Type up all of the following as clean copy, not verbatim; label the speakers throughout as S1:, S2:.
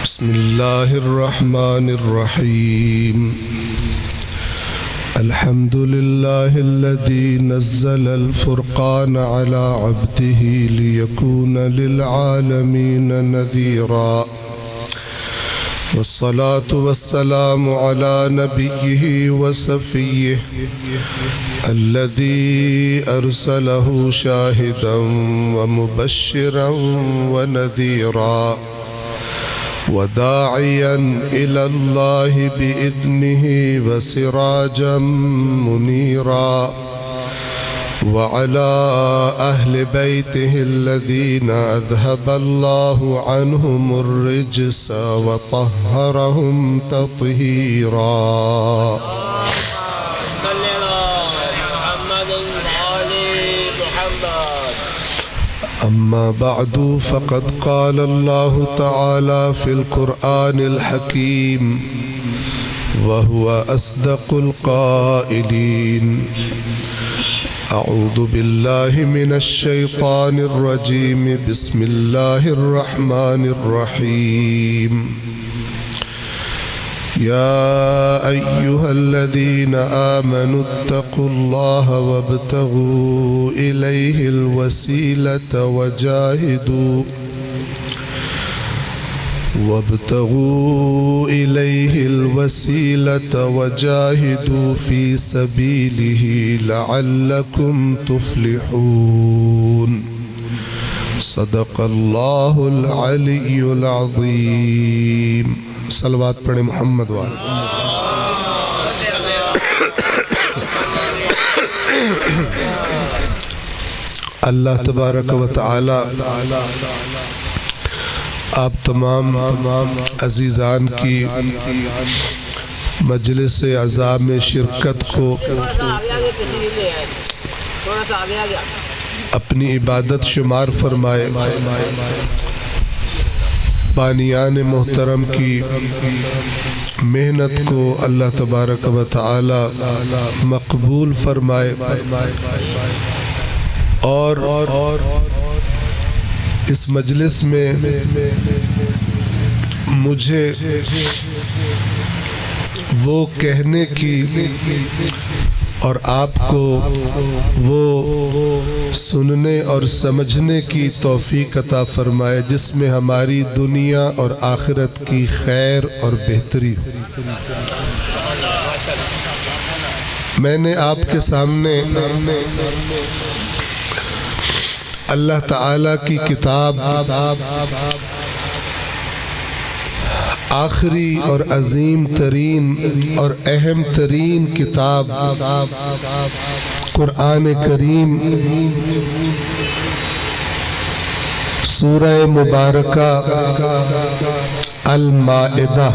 S1: بسم الله الرحمن الرحيم الحمد لله الذي نزل الفرقان على عبده ليكون للعالمين نذيرا والصلاة والسلام على نبيه وصفيه الذي أرسله شاهدا ومبشرا ونذيرا وداعيا إلى الله بإذنه وسراجا منيرا وعلى أهل بيته الذين أذهب الله عنهم الرجس وطهرهم تطهيرا. أما بعد فقد قال الله تعالى في القرآن الحكيم وهو أصدق القائلين: أعوذ بالله من الشيطان الرجيم بسم الله الرحمن الرحيم يا أيها الذين آمنوا اتقوا الله وابتغوا إليه الوسيلة وجاهدوا في سبيله لعلكم تفلحون. صدق الله العلي العظيم. صلوات پڑھیں محمد والے. اللہ تبارک و تعالی آپ تمام عزیزان کی مجلس عزا میں شرکت کو اپنی عبادت شمار فرمائے. بانیان محترم کی محنت کو اللہ تبارک و تعالی مقبول فرمائے اور اس مجلس میں مجھے وہ کہنے کی اور آپ کو وہ سننے اور سمجھنے کی توفیق عطا فرمائے جس میں ہماری دنیا اور آخرت کی خیر اور بہتری ہو. میں نے آپ کے سامنے اللہ تعالیٰ کی کتاب آخری اور عظیم ترین اور اہم ترین کتاب قرآن کریم سورہ مبارکہ المائدہ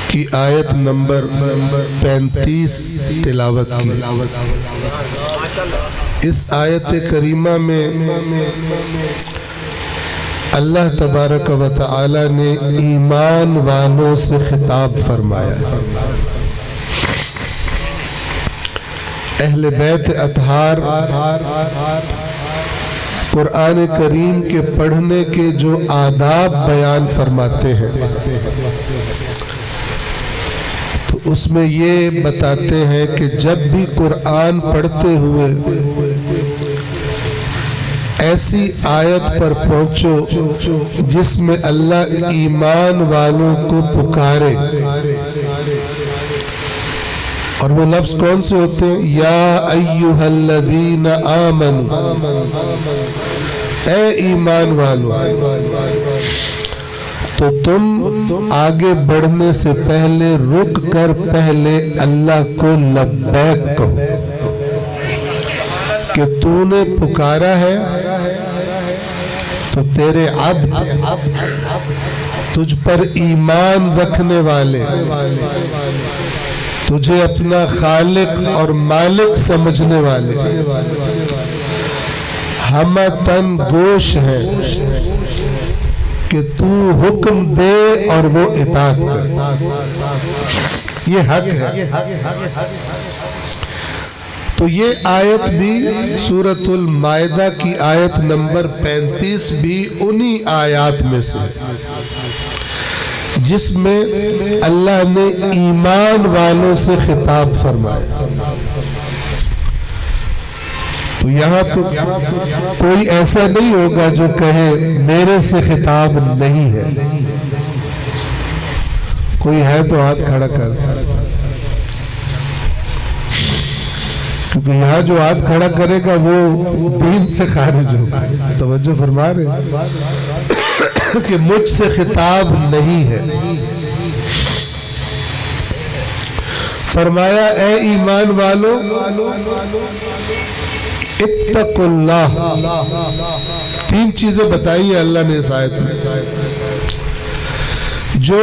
S1: کی آیت نمبر 35 تلاوت کی. اس آیت کریمہ میں اللہ تبارک و تعالی نے ایمان والوں سے خطاب فرمایا. اہل بیت اطہار قرآن کریم کے پڑھنے کے جو آداب بیان فرماتے ہیں تو اس میں یہ بتاتے ہیں کہ جب بھی قرآن پڑھتے ہوئے ایسی آیت پر پہنچو جس میں اللہ ایمان والوں کو پکارے، اور وہ لفظ کون سے ہوتے ہیں؟ یا ایھا الذین آمنوا، اے ایمان والو. تو تم آگے بڑھنے سے پہلے رک کر پہلے اللہ کو لبیک کہو کہ تو نے پکارا ہے تو تیرے عبد، تجھ پر ایمان رکھنے والے، تجھے اپنا خالق اور مالک سمجھنے والے ہم تن گوش ہیں کہ تو حکم دے اور وہ اطاعت کرے. یہ حق ہے. تو یہ آیت بھی سورۃ المائدہ کی آیت نمبر 35 بھی انہی آیات میں سے جس میں اللہ نے ایمان والوں سے خطاب فرمایا. تو یہاں تو کوئی ایسا نہیں ہوگا جو کہے میرے سے خطاب نہیں ہے. کوئی ہے تو ہاتھ کھڑا کر، کیونکہ یہاں جو ہاتھ کھڑا کرے گا وہ دین سے خارج ہوگا. توجہ فرما رہے کہ مجھ سے خطاب نہیں ہے. فرمایا اے ایمان والو اتقوا اللہ. تین چیزیں بتائی ہیں اللہ نے اس آیت میں جو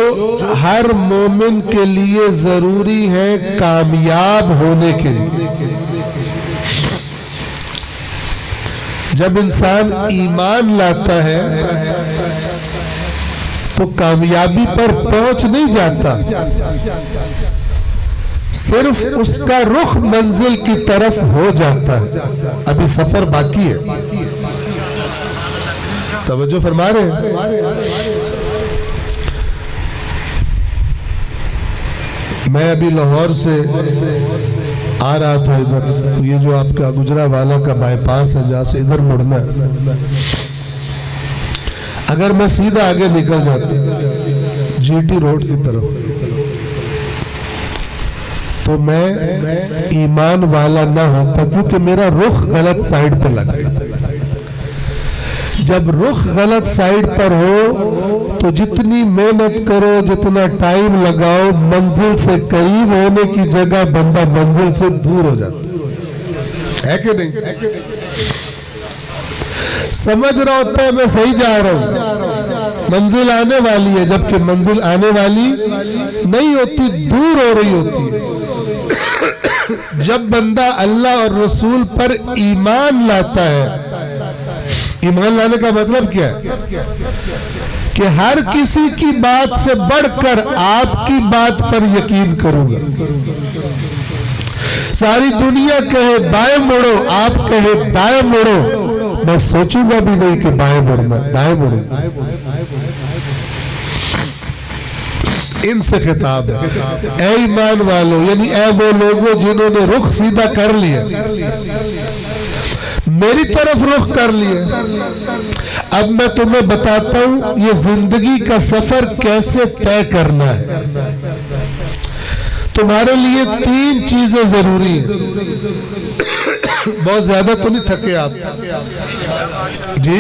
S1: ہر مومن کے لیے ضروری ہے کامیاب ہونے کے لیے. جب انسان ایمان لاتا ہے تو کامیابی پر پہنچ نہیں جاتا، صرف اس کا رخ منزل کی طرف ہو جاتا ہے. ابھی سفر باقی ہے. توجہ فرما رہے ہیں. میں ابھی لاہور سے آ رہا تھا ادھر، یہ جو آپ کا گجرانوالہ کا بائی پاس ہے جہاں سے ادھر مڑنا ہے، اگر میں سیدھا آگے نکل جاتا جی ٹی روڈ کی طرف تو میں ایمان والا نہ ہوتا، کیونکہ میرا رخ غلط سائیڈ پہ لگ گیا. جب رخ غلط سائیڈ پر ہو تو جتنی محنت کرو، جتنا ٹائم لگاؤ، منزل سے قریب ہونے کی جگہ بندہ منزل سے دور ہو جاتا ہے کہ نہیں؟ سمجھ رہا ہوتا ہے میں صحیح جا رہا ہوں، منزل آنے والی ہے، جبکہ منزل آنے والی نہیں ہوتی، دور ہو رہی ہوتی ہے. جب بندہ اللہ اور رسول پر ایمان لاتا ہے، ایمان لانے کا مطلب کیا ہے؟ کہ ہر کسی کی بات سے بڑھ کر آپ کی بات پر یقین کروں گا. ساری دنیا کہے بائیں مڑو، آپ کہے دائیں مڑو، میں سوچوں گا بھی نہیں کہ بائیں مڑنا، دائیں مڑو. ان سے خطاب ہے اے ایمان والو، یعنی اے وہ لوگوں جنہوں نے رخ سیدھا کر لیا، میری طرف رخ کر لیا. اب میں تمہیں بتاتا ہوں یہ زندگی کا سفر کیسے طے کرنا ہے. تمہارے لیے تین چیزیں ضروری ہیں. بہت زیادہ تو نہیں تھکے آپ؟ جی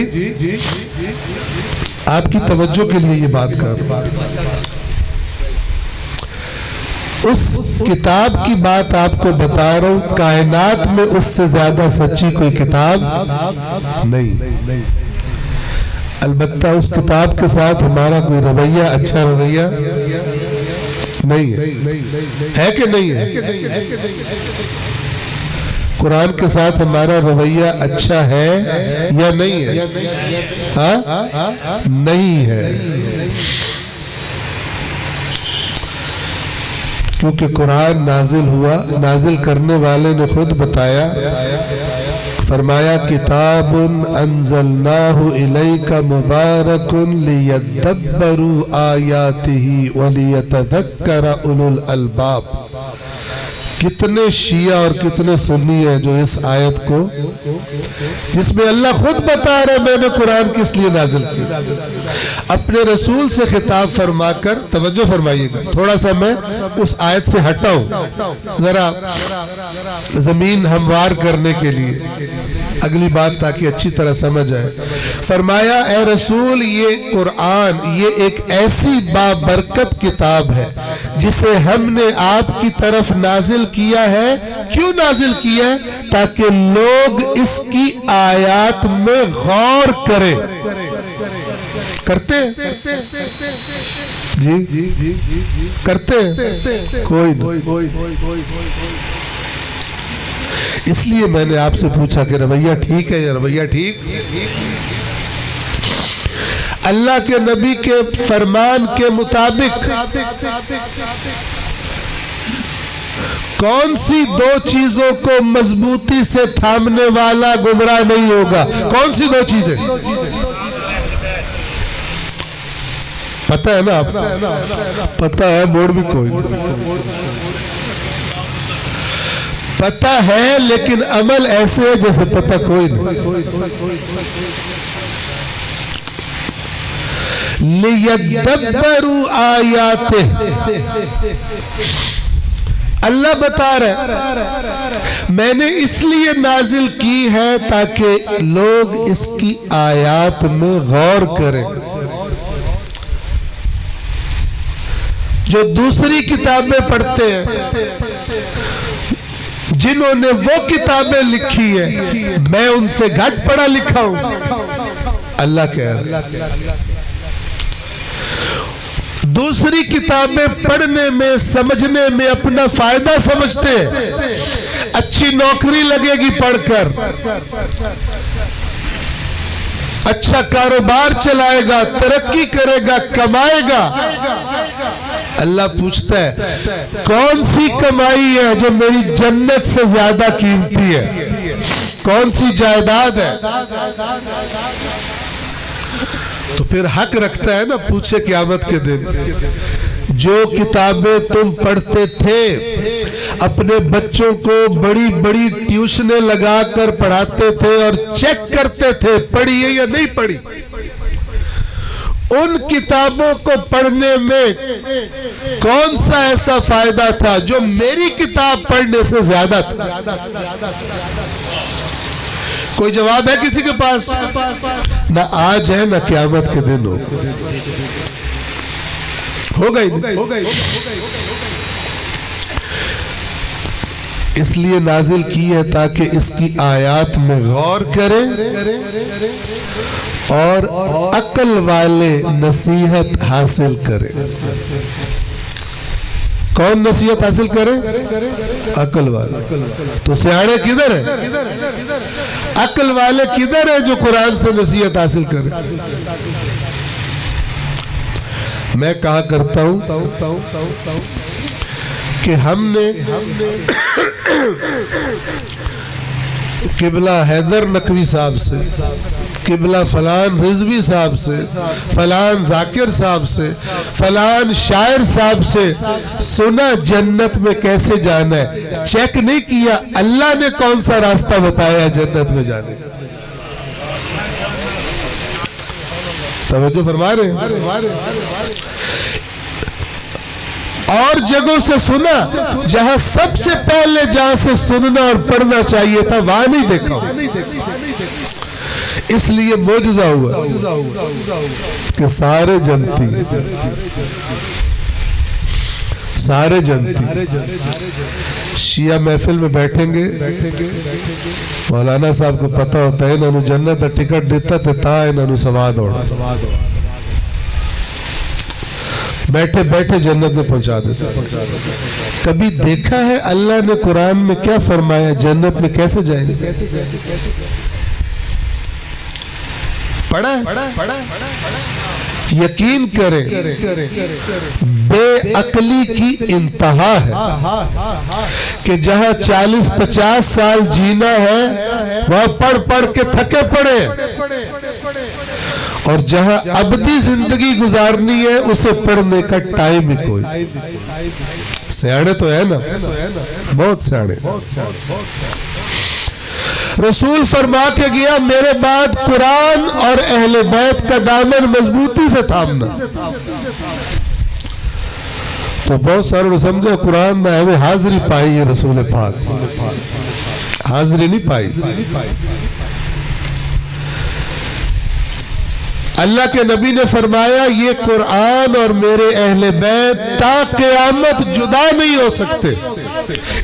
S1: آپ کی توجہ کے لیے یہ بات کر رہا ہوں. اس کتاب کی بات آپ کو بتا رہا ہوں، کائنات میں اس سے زیادہ سچی کوئی کتاب نہیں. البتہ اس کتاب کے ساتھ ہمارا کوئی رویہ، اچھا رویہ نہیں ہے کہ نہیں ہے؟ قرآن کے ساتھ ہمارا رویہ اچھا ہے یا نہیں ہے؟ ہاں نہیں ہے، کیونکہ قرآن نازل ہوا، نازل کرنے والے نے خود بتایا، فرمایا کتاب انزلناہ الیک مبارک لیدبروا آیاتہ ولیتذکر اولو الالباب. کتنے شیعہ اور کتنے سنی ہیں جو اس آیت کو، جس میں اللہ خود بتا رہے میں نے قرآن کس لیے نازل کی، اپنے رسول سے خطاب فرما کر، توجہ فرمائیے گا تھوڑا سا میں اس آیت سے ہٹا ہوں ذرا زمین ہموار کرنے کے لیے اگلی بات تاکہ اچھی طرح سمجھ آئے. فرمایا اے رسول یہ قرآن یہ ایک ایسی بابرکت کتاب ہے جسے ہم نے آپ کی طرف نازل کیا ہے. کیوں نازل کیا ہے؟ تاکہ لوگ اس کی آیات میں غور کریں. کرتے جی کرتے کوئی نہیں. اس لیے میں نے آپ سے پوچھا کہ رویہ ٹھیک ہے یا رویہ ٹھیک؟ اللہ کے نبی کے فرمان کے مطابق کون سی دو چیزوں کو مضبوطی سے تھامنے والا گمراہ نہیں ہوگا؟ کون سی دو چیزیں؟ پتہ ہے نا آپ؟ پتہ ہے، موڑ بھی کوئی پتہ ہے، لیکن عمل ایسے ہے جیسے پتہ کوئی نہیں۔ لِيَدَّبَّرُوا آیاتہ، اللہ بتا رہے میں نے اس لیے نازل کی ہے تاکہ لوگ اس کی آیات میں غور کریں۔ جو دوسری کتابیں پڑھتے ہیں، جنہوں نے وہ کتابیں لکھی ہے، میں ان سے گھٹ پڑھا لکھا ہوں، اللہ کہہ رہا۔ دوسری کتابیں پڑھنے میں، سمجھنے میں اپنا فائدہ سمجھتے ہیں، اچھی نوکری لگے گی پڑھ کر، اچھا کاروبار چلائے گا، ترقی کرے گا، کمائے گا۔ اللہ پوچھتا ہے کون سی کمائی ہے جو میری جنت سے زیادہ قیمتی ہے؟ کون سی جائیداد ہے؟ تو پھر حق رکھتا ہے نا پوچھے قیامت کے دن، جو کتابیں تم پڑھتے تھے، اپنے بچوں کو بڑی بڑی ٹیوشنیں لگا کر پڑھاتے تھے اور چیک کرتے تھے پڑھی ہے یا نہیں پڑھی، ان کتابوں کو پڑھنے میں کون سا ایسا فائدہ تھا جو میری کتاب پڑھنے سے زیادہ تھا؟ کوئی جواب ہے کسی کے پاس؟ نہ آج ہے نہ قیامت کے دن ہو گئی۔ اس لیے نازل کی ہے تاکہ اس کی آیات میں غور کریں اور عقل والے نصیحت حاصل کریں۔ کون نصیحت حاصل کرے؟ عقل والے۔ تو سیاڑے کدھر ہے؟ عقل والے کدھر ہے جو قرآن سے نصیحت حاصل کرے؟ میں کہا کرتا ہوں کہ ہم نے قبلہ حیدر نقوی صاحب سے، قبلہ فلان رضوی صاحب سے، فلان ذاکر صاحب سے، فلان شاعر صاحب سے سنا جنت میں کیسے جانا ہے، چیک نہیں کیا اللہ نے کون سا راستہ بتایا جنت میں جانے کا۔ توجہ فرما رہے ہیں؟ اور جگہوں سے سنا، جہاں سب سے پہلے جہاں سے سننا اور پڑھنا چاہیے تھا وہاں نہیں دیکھا، اس لیے معجزہ ہوا کہ سارے جنتی شیعہ محفل میں بیٹھیں گے، مولانا صاحب کو پتہ ہوتا ہے انہوں جنت کا ٹکٹ دیتا تھا انہوں سواد اوڑا، بیٹھے بیٹھے جنت میں پہنچا دیتا۔ کبھی دیکھا ہے اللہ نے قرآن میں کیا فرمایا جنت میں کیسے جائیں گے؟ پڑھا ہے؟ یقین کریں بے عقلی کی انتہا ہے کہ جہاں 40-50 سال جینا ہے وہاں پڑھ پڑھ کے تھکے پڑے، اور جہاں ابدی زندگی گزارنی ہے اسے پڑھنے کا ٹائم ہی کوئی۔ سیاڑے تو ہے نا، بہت سیاڑے۔ رسول فرما کے گیا میرے بعد قرآن اور اہل بیت کا دامن مضبوطی سے تھامنا۔ تو بہت سارے نے سمجھا قرآن میں ہمیں حاضری پائی ہے، رسول پاک حاضری نہیں پائی۔ اللہ کے نبی نے فرمایا یہ قرآن اور میرے اہل بیت تا قیامت جدا نہیں ہو سکتے۔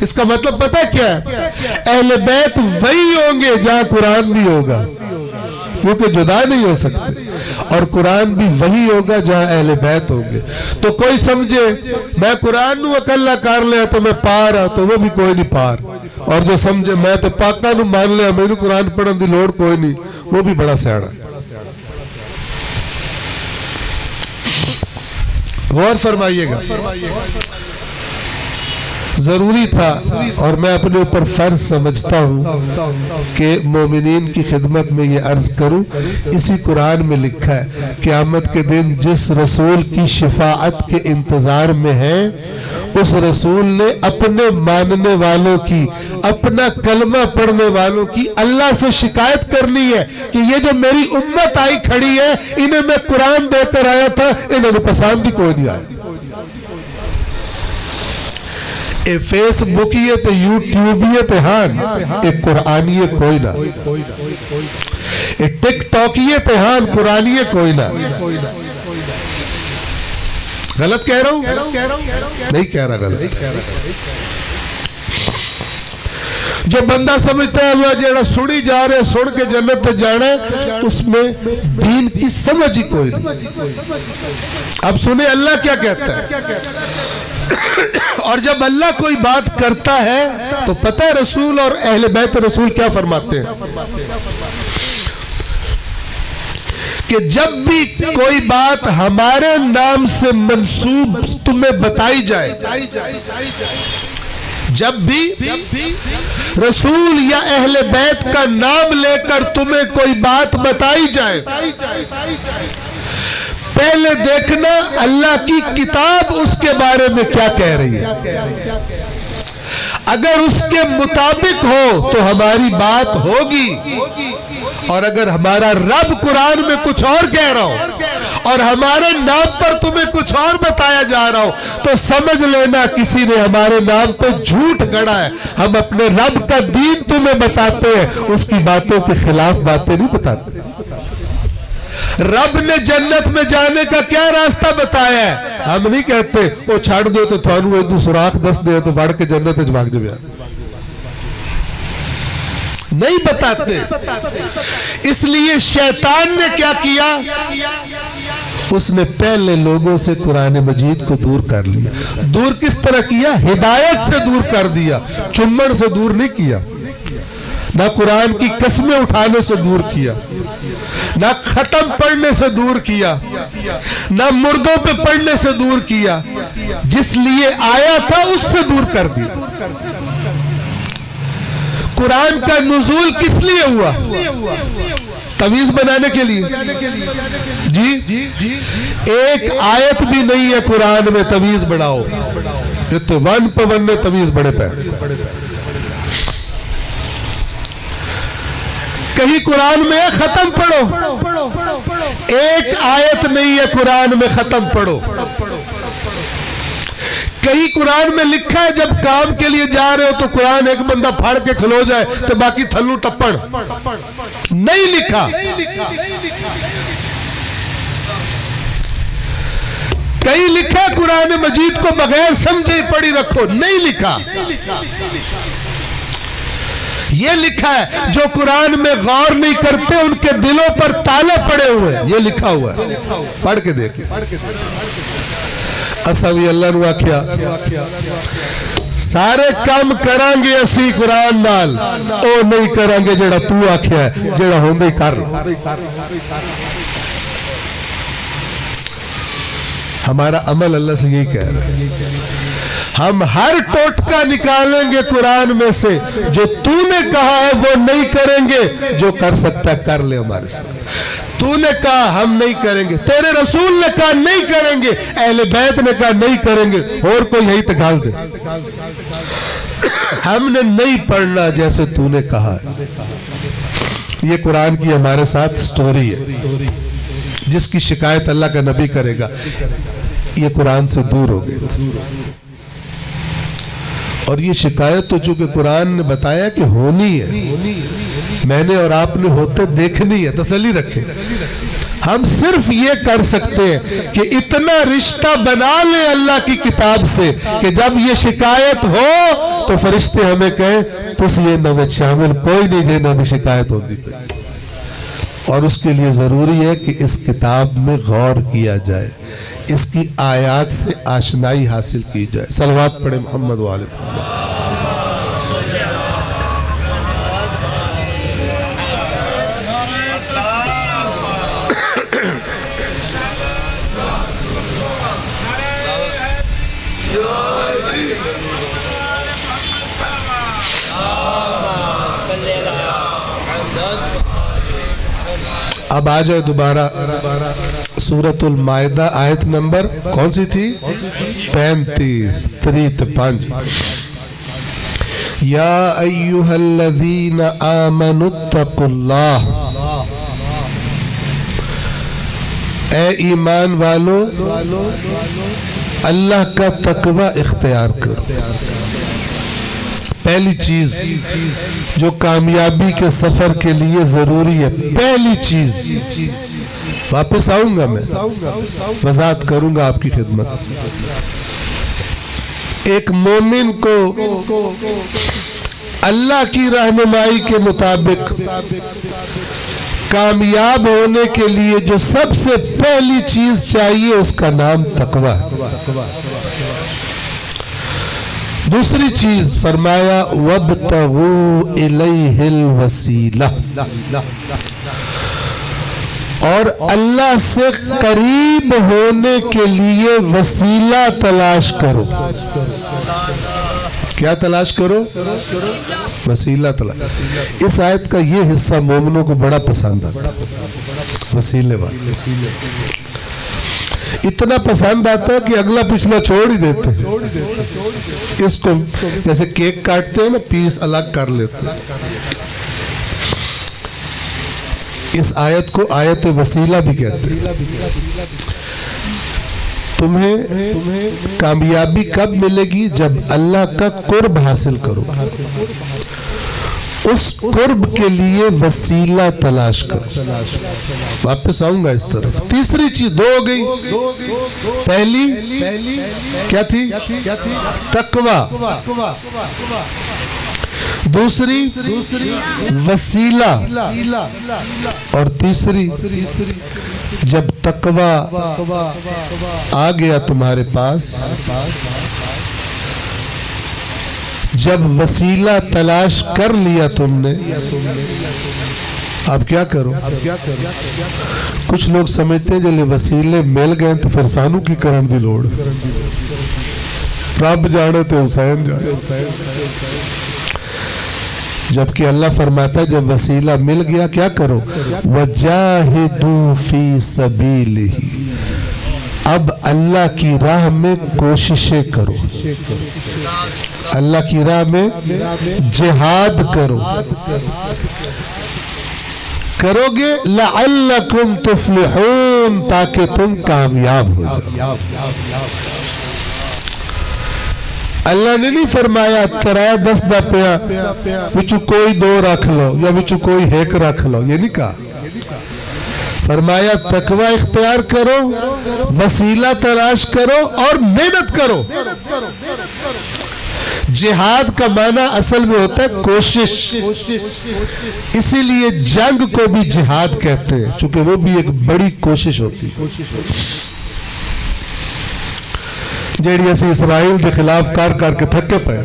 S1: اس کا مطلب پتہ کیا ہے؟ اہل بیت وہی ہوں گے جہاں قرآن بھی ہوگا، کیونکہ جدا نہیں ہو سکتے، اور قرآن بھی وہی ہوگا جہاں اہل بیت ہوں گے۔ تو کوئی سمجھے میں قرآن نو اکلا کر لیا تو میں پار ہاں، تو وہ بھی کوئی نہیں پار، اور جو سمجھے میں تو پاکاں نو مان لیا میرے قرآن پڑھن دی لوڑ کوئی نہیں، وہ بھی بڑا سیاڑا۔ غور فرمائیے گا، ضروری تھا اور میں اپنے اوپر فرض سمجھتا ہوں کہ مومنین کی خدمت میں یہ عرض کروں. اسی قرآن میں لکھا ہے قیامت کے دن جس رسول کی شفاعت کے انتظار میں ہیں اس رسول نے اپنے ماننے والوں کی، اپنا کلمہ پڑھنے والوں کی اللہ سے شکایت کرنی ہے کہ یہ جو میری امت آئی کھڑی ہے انہیں میں قرآن دے کر آیا تھا، انہیں پسند بھی کوئی نہیں آیا. اے فیس بکیت یوٹیوبیت ہان اے قرآنی کوئی نہ، اے ٹک ٹاکیت ہان قرآنی کوئی نہ. غلط کہہ رہا ہوں؟ نہیں کہہ رہا غلط. جو بندہ سمجھتا ہے وہ جیڑا سڑی جا رہے سڑ کے جنت جانا ہے اس میں دین کی سمجھ ہی کوئی نہیں. اب سنیں اللہ کیا کہتا ہے. اور جب اللہ کوئی بات کرتا ہے تو پتہ ہے رسول اور اہل بیت رسول کیا فرماتے ہیں کہ جب بھی کوئی بات ہمارے نام سے منسوب تمہیں بتائی جائے، جب بھی رسول یا اہل بیت کا نام لے کر تمہیں کوئی بات بتائی جائے، پہلے دیکھنا اللہ کی کتاب اس کے بارے میں کیا کہہ رہی ہے. اگر اس کے مطابق ہو تو ہماری بات ہوگی، اور اگر ہمارا رب قرآن میں کچھ اور کہہ رہا ہو اور ہمارے نام پر تمہیں کچھ اور بتایا جا رہا ہو تو سمجھ لینا کسی نے ہمارے نام پہ جھوٹ گڑا ہے. ہم اپنے رب کا دین تمہیں بتاتے ہیں، اس کی باتوں کے خلاف باتیں نہیں بتاتے. رب نے جنت میں جانے کا کیا راستہ بتایا ہے؟ ہم نہیں کہتے وہ چھاڑ دو تو تھانو ایک دو سراخ دس دے تو بڑھ کے جنت بھاگ جائے، نہیں بتاتے. اس لیے شیطان نے کیا کیا؟ اس نے پہلے لوگوں سے قرآن مجید کو دور کر لیا. دور کس طرح کیا؟ ہدایت سے دور کر دیا، چمڑ سے دور نہیں کیا، نہ قرآن کی قسمیں اٹھانے سے دور کیا، نہ ختم پڑھنے سے دور کیا، نہ مردوں پہ پڑھنے سے دور کیا. جس لیے آیا تھا اس سے دور کر دیا. قرآن کا نزول کس لیے ہوا؟ تعویذ بنانے کے لیے. جی ایک آیت بھی نہیں ہے قرآن میں تعویذ بڑھاؤ، یہ تو ون پہ ون میں تعویذ بڑے پہ. کہیں قرآن میں ختم پڑھو، ایک آیت نہیں ہے قرآن میں ختم پڑھو. کہیں قرآن میں لکھا ہے جب کام کے لیے جا رہے ہو تو قرآن ایک بندہ پھاڑ کے کھلو جائے تو باقی تھلو ٹپڑ، نہیں لکھا. کہیں لکھا قرآن مجید کو بغیر سمجھے ہی پڑھی رکھو، نہیں لکھا. یہ لکھا ہے جو قرآن میں غور نہیں کرتے ان کے دلوں پر تالے پڑے ہوئے، یہ لکھا ہوا ہے. پڑھ کے دیکھیں. اساوی اللہ نو آکھیا سارے کام کران گے اسی قرآن نال، او نہیں کران گے جڑا تو آکھیا ہے، جڑا ہوندے ہی کر لو. ہمارا عمل اللہ سے یہی کہہ رہا ہے. ہم ہر ٹوٹکا نکالیں گے قرآن میں سے، جو تو نے کہا ہے وہ نہیں کریں گے، جو کر سکتا ہے کر لے ہمارے ساتھ. تو نے کہا ہم نہیں کریں گے، تیرے رسول نے کہا نہیں کریں گے، اہل بیت نے کہا نہیں کریں گے، اور کوئی یہی تکال دے. ہم نے نہیں پڑھنا جیسے تو نے کہا ہے. یہ قرآن کی ہمارے ساتھ سٹوری ہے. جس کی شکایت اللہ کا نبی کرے گا یہ قرآن سے دور ہو گئے. اور یہ شکایت تو چونکہ قرآن نے بتایا کہ ہونی ہے، میں نے اور آپ نے ہوتے دیکھنی ہے. تسلی رکھیں. ہم صرف یہ کر سکتے ہیں کہ اتنا رشتہ بنا لیں اللہ کی کتاب سے کہ جب یہ شکایت ہو تو فرشتے ہمیں کہیں تس یہ نوچ شامل کوئی نہیں جے نہ شکایت ہوتی. اور اس کے لیے ضروری ہے کہ اس کتاب میں غور کیا جائے، اس کی آیات سے آشنائی حاصل کی جائے. صلوات پڑھیں محمد و آل محمد. اب آ جائے دوبارہ سورۃ المائدہ آیت نمبر کون سی تھی؟ 35 3-5 یا ایھا الذین آمنوا اتقوا اللہ، اے ایمان والو اللہ کا تقوی اختیار کرو۔ پہلی چیز جو کامیابی کے سفر کے لیے ضروری ہے، پہلی چیز، واپس آؤں گا میں وضاحت کروں گا آپ کی خدمت۔ ایک مومن کو اللہ کی رہنمائی کے مطابق کامیاب ہونے کے لیے جو سب سے پہلی چیز چاہیے اس کا نام تقوی ہے۔ دوسری چیز فرمایا وَابْتَغُوا إِلَيْهِ الْوَسِيلَةَ، اور اللہ سے قریب ہونے کے لیے وسیلہ تلاش کرو۔ کیا تلاش کرو؟ وسیلہ تلاش۔ اس آیت کا یہ حصہ مومنوں کو بڑا پسند آتا، وسیلے والا اتنا پسند آتا ہے کہ اگلا پچھلا چھوڑ ہی دیتے ہیں۔ اس کو جیسے کیک کاٹتے ہیں نا، پیس الگ کر لیتے ہیں۔ اس آیت کو آیت وسیلہ بھی کہتے ہیں۔ تمہیں کامیابی کب ملے گی؟ جب اللہ کا قرب حاصل کرو، اس قرب کے لیے وسیلہ تلاش کرو۔ واپس آؤں گا اس طرف۔ تیسری چیز دو ہو گئی، پہلی کیا تھی؟ تقوی، دوسری وسیلہ، اور تیسری جب تقوی آ گیا تمہارے پاس، جب وسیلہ تلاش کر لیا تم نے، اب کیا کرو؟ کچھ لوگ سمجھتے ہیں جب وسیلے مل گئے تو پھر سانو کی کرن دی لوڑ، رب جانے تے حسین جانے۔ جبکہ اللہ فرماتا ہے جب وسیلہ مل گیا کیا کرو؟ وَجَاهِدُوا فِي سَبِيلِهِ، اب اللہ کی راہ میں کوششیں کرو، اللہ کی راہ میں جہاد کرو، کرو گے لعلکم تفلحون، تاکہ تم کامیاب ہو جاؤ۔ اللہ نے نہیں فرمایا کرایہ 10 دا پیا وچو کوئی 2 رکھ لو یا وچو کوئی 1 رکھ لو، یہ نہیں کہا۔ فرمایا تقوی اختیار کرو، وسیلہ تلاش کرو اور محنت کرو۔ جہاد کا معنی اصل میں ہوتا ہے کوشش، اسی لیے جنگ کو بھی جہاد کہتے ہیں، چونکہ وہ بھی ایک بڑی کوشش ہوتی ہے جیڑی اسی اسرائیل دے خلاف کر کے تھکے پئے۔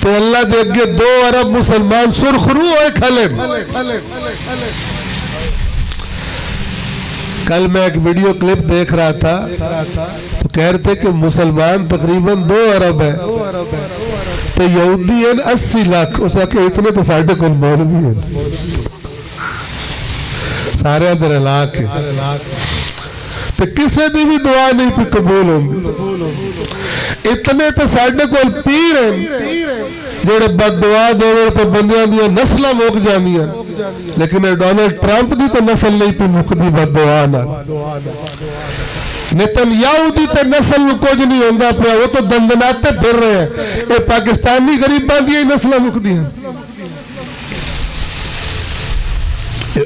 S1: تو اللہ دے اگے 2 ارب مسلمان سرخرو ہوئے کھلے۔ کل میں ایک ویڈیو کلپ دیکھ رہا تھا تو کہہ رہے تھے کہ مسلمان تقریباً 2 ارب ہے تو یہودی ہیں 80 لاکھ۔ اس کہ اتنے تو ساڑھے کل مولوی ہیں، سارے اندر علاق ہیں، تو کسے دی بھی دعا نہیں پہ قبول ہوندی۔ اتنے تو ساڑھے کل پیر ہیں جوڑے بد دعا دے تو بندیاں دیا نسلہ موک جانیاں، لیکن ڈونلڈ ٹرمپ دی تو نسل نہیں پہ مک دی بد دعا نہ۔ نیتنیاہو دی تے نسل میں کچھ نہیں ہوندہ پہ، وہ تو دندناتے پھر رہے ہیں۔ اے پاکستانی غریبان دی نسلہ مک دی ہیں،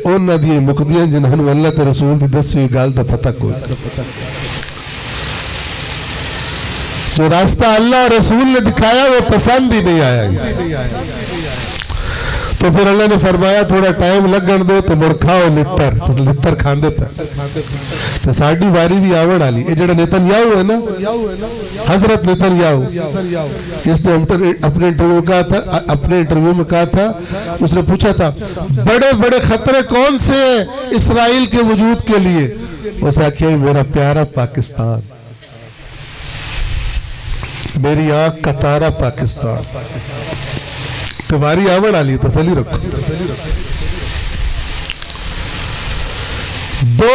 S1: اونا دی مقدیاں جنہوں اللہ تے رسول دی 10ویں گال دا پتہ کوئی۔ جو راستہ اللہ اور رسول نے دکھایا وہ پسند ہی نہیں آیا، تو پھر اللہ نے فرمایا تھوڑا ٹائم لگن دو تو مڑ کھاؤ لتر، تو لتر کھاندے پہ۔ تو ساڑھی واری بھی آوڑ آلی، یہ جڑا نیتنیاہو ہے نا، حضرت نیتنیاہو، اس نے اپنے انٹرویو میں کہا تھا، اس نے پوچھا تھا بڑے بڑے خطرے کون سے ہیں اسرائیل کے وجود کے لیے؟ اس نے کہا میرا پیارا پاکستان، میری آنکھ کا تارا پاکستان۔ تواری آوڑ آلی، تسلی رکھو۔ 2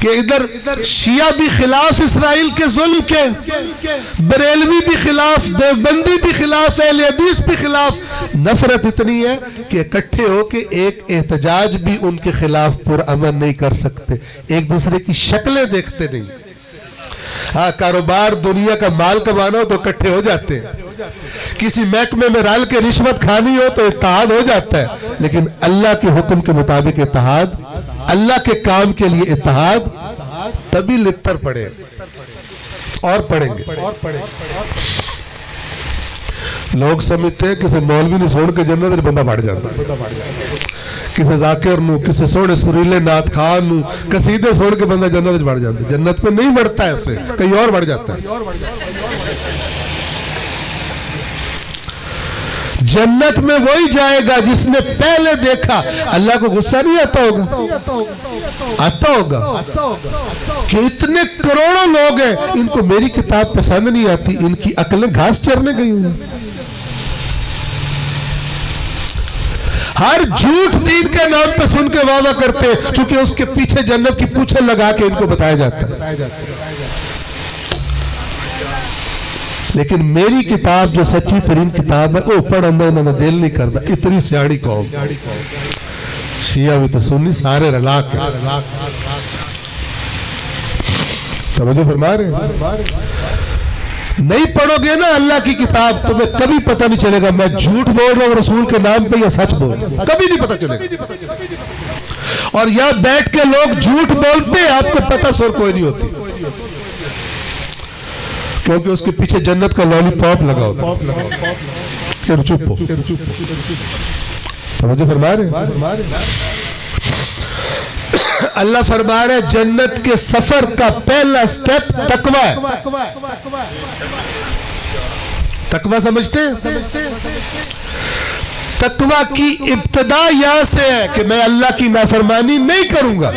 S1: کہ ادھر شیعہ بھی خلاف اسرائیل کے ظلم کے، بریلوی بھی خلاف، دیوبندی بھی خلاف، اہل حدیث بھی خلاف، نفرت اتنی ہے کہ اکٹھے ہو کے ایک احتجاج بھی ان کے خلاف پرامن نہیں کر سکتے، ایک دوسرے کی شکلیں دیکھتے نہیں۔ ہاں کاروبار دنیا کا مال کمانا ہو تو اکٹھے ہو جاتے ہیں، کسی محکمے میں رل کے رشوت کھانی ہو تو اتحاد ہو جاتا ہے، لیکن اللہ کے حکم کے مطابق اتحاد، اللہ کے کام کے لیے اتحاد، تبھی لتر پڑے اور پڑھیں گے۔ لوگ سمجھتے ہیں کسی مولوی نے سوڑ کے جنت میں بندہ بڑھ جاتا ہے، کسی ذاکر نو، کسی سوڑے سریلے نات خان نو قصیدے سوڑ کے بندہ جنت میں بڑھ جاتا ہے۔ جنت میں نہیں بڑھتا ایسے، کہیں اور بڑھ جاتا ہے۔ جنت میں وہی جائے گا جس نے پہلے دیکھا۔ اللہ کو غصہ نہیں آتا ہوگا؟ آتا ہوگا کہ اتنے کروڑوں لوگ ہیں، ان کو میری کتاب پسند نہیں آتی، ان کی عقلیں گھاس چرنے گئی ہوئی۔ ہر جھوٹ دین کے نام پہ سن کے واہ واہ کرتے ہیں، چونکہ اس کے پیچھے جنت کی پوچھیں لگا کے ان کو بتایا جاتا ہے۔ لیکن میری کتاب جو سچی ترین کتاب ہے، وہ پڑھ اندر انہوں نے دل نہیں کرتا۔ اتنی سیاڑی قوم، شیعہ بھی تو سنی سارے رلا کے، توجہ فرما رہے ہیں؟ نہیں پڑھو گے نا اللہ کی کتاب، تمہیں کبھی پتہ نہیں چلے گا میں جھوٹ بول رہا ہوں رسول کے نام پہ یا سچ بول رہا ہوں، کبھی نہیں پتہ چلے گا۔ اور یہاں بیٹھ کے لوگ جھوٹ بولتے ہیں، آپ کو پتہ سور کوئی نہیں ہوتی، کیونکہ اس کے پیچھے جنت کا لالی پاپ لگا ہوتا ہے۔ پھر چپ ہو، توجہ فرما رہے ہیں؟ اللہ فرما رہے ہیں جنت کے سفر کا پہلا سٹیپ تقوی ہے۔ تقوی سمجھتے ہیں؟ تقوی کی ابتدا یہاں سے ہے کہ میں اللہ کی نافرمانی نہیں کروں گا،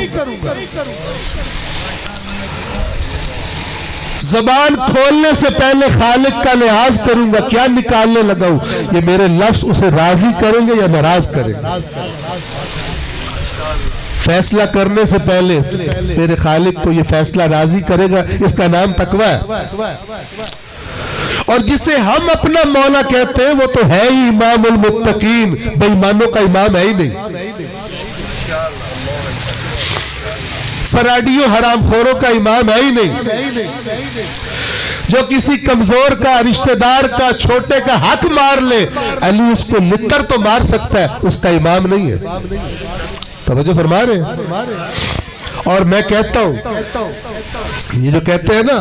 S1: زبان کھولنے سے پہلے خالق کا لحاظ کروں گا، کیا نکالنے لگا ہوں، یہ میرے لفظ اسے راضی کریں گے یا ناراض کریں گے۔ فیصلہ کرنے سے پہلے میرے خالق کو یہ فیصلہ راضی کرے گا، اس کا نام تقوی ہے۔ اور جسے ہم اپنا مولا کہتے ہیں وہ تو ہے ہی امام المتقین، بے ایمانوں کا امام ہے ہی نہیں، فراڈیوں حرام خوروں کا امام ہے ہی نہیں۔ جو کسی کمزور کا، رشتہ دار کا، چھوٹے کا حق مار لے، علی اس کو لتر تو مار سکتا ہے، اس کا امام نہیں ہے۔ توجہ فرما رہے ہیں؟ اور میں کہتا ہوں، یہ جو کہتے ہیں نا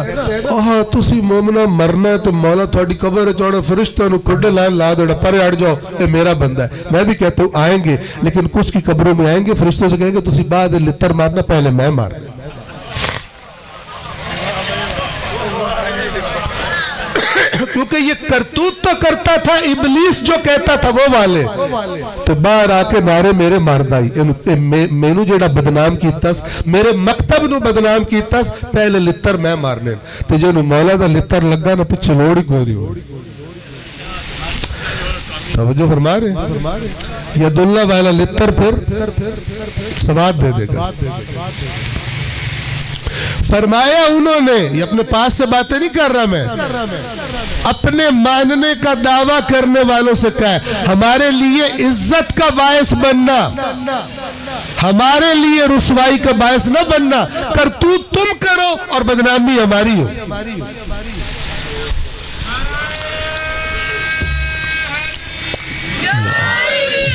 S1: تسی مومنہ مرنا ہے تو مولا تھوڑی قبر ہے چوڑا فرشتہ نو کھڑے لائن لا دوڑا پرے اڑ جاؤ، اے میرا بندہ ہے۔ میں بھی کہتا ہوں آئیں گے، لیکن کچھ کی قبروں میں آئیں گے، فرشتوں سے کہیں گے تسی بعد لتر مارنا، پہلے میں مارنا۔ کیونکہ یہ کرتوت تو کرتا تھا ابلیس جو کہتا تھا وہ والے، تو باہر آکے مارے میرے ماردائی، مینو جیڑا بدنام کیتاس، میرے مکتب نو بدنام کیتاس، پہلے لتر میں مارنے، تو جنہوں مولا دا لتر لگا نا پچھے لوڑی کوئی نہیں ہوڑی۔ توجہ فرما رہے؟ ید اللہ والا لتر پھر سواد دے دے گا۔ فرمایا انہوں نے، یہ اپنے پاس سے باتیں نہیں کر رہا میں، اپنے ماننے کا دعویٰ کرنے والوں سے کہا ہے ہمارے لیے عزت کا باعث بننا، ہمارے لیے رسوائی کا باعث نہ بننا، کرتوت تم کرو اور بدنامی ہماری ہو۔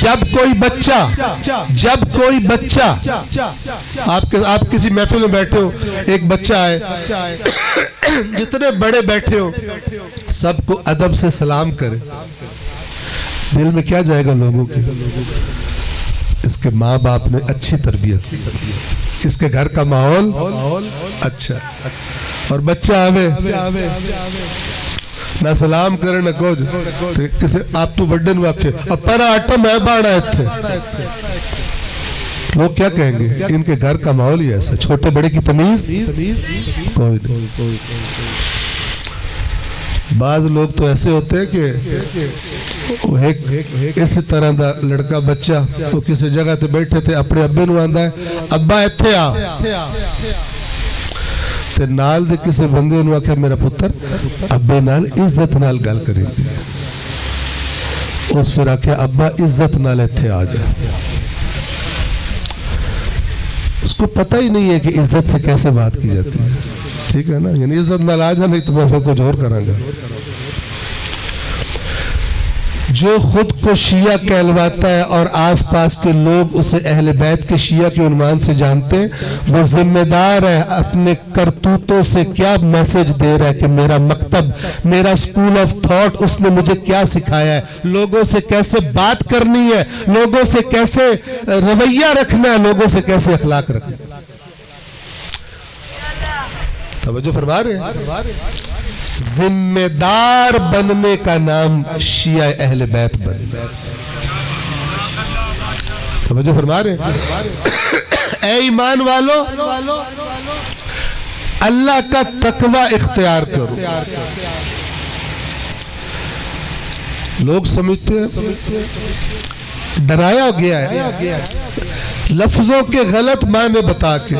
S1: جب کوئی بچہ آپ کسی محفل میں بیٹھے ہو، ایک بچہ آئے، جتنے بڑے بیٹھے ہو سب کو ادب سے سلام کرے، دل میں کیا جائے گا لوگوں کی؟ اس کے ماں باپ نے اچھی تربیت، اس کے گھر کا ماحول اچھا، اور بچہ آوے نہ سلام کرے نہ کچھ، کسی آپ تو وڈن واقع اب پرا آٹا میں بانا ہے تھے، لوگ کیا کہیں گے؟ ان کے گھر کا ماحول ہی ایسا، چھوٹے بڑے کی تمیز کوئی نہیں۔ بعض لوگ تو ایسے ہوتے ہیں کہ اسی طرح دا لڑکا بچہ وہ کسی جگہ تے بیٹھے تھے اپنے ابے نو آندا ہے ابا ایتھے آ تے نال دے کسی بندے نو آکھے میرا پتر ابے نال عزت نال گل کریں دی اس پھر آکھے ابا عزت نال ایتھے آ جا اس کو پتہ ہی نہیں ہے کہ عزت سے کیسے بات کی جاتی ہے ٹھیک ہے نا یعنی عزت نال آ جا نہیں تو میں پھر کچھ اور کروں گا جو خود کو شیعہ کہلواتا ہے اور آس پاس کے لوگ اسے اہل بیت کے شیعہ کے عنوان سے جانتے ہیں وہ ذمہ دار ہے اپنے کرتوتوں سے کیا میسج دے رہا ہے کہ میرا مکتب میرا سکول آف تھاٹ اس نے مجھے کیا سکھایا ہے لوگوں سے کیسے بات کرنی ہے لوگوں سے کیسے رویہ رکھنا ہے لوگوں سے کیسے اخلاق رکھنا ہے توجہ فرما رہے ہیں ذمہ دار بننے کا نام شیعہ اہل بیت بننا توجہ فرما رہے ہیں اے ایمان والو اللہ کا تقوی اختیار کرو لوگ سمجھتے ہیں ڈرایا گیا ہے لفظوں کے غلط معنی بتا کے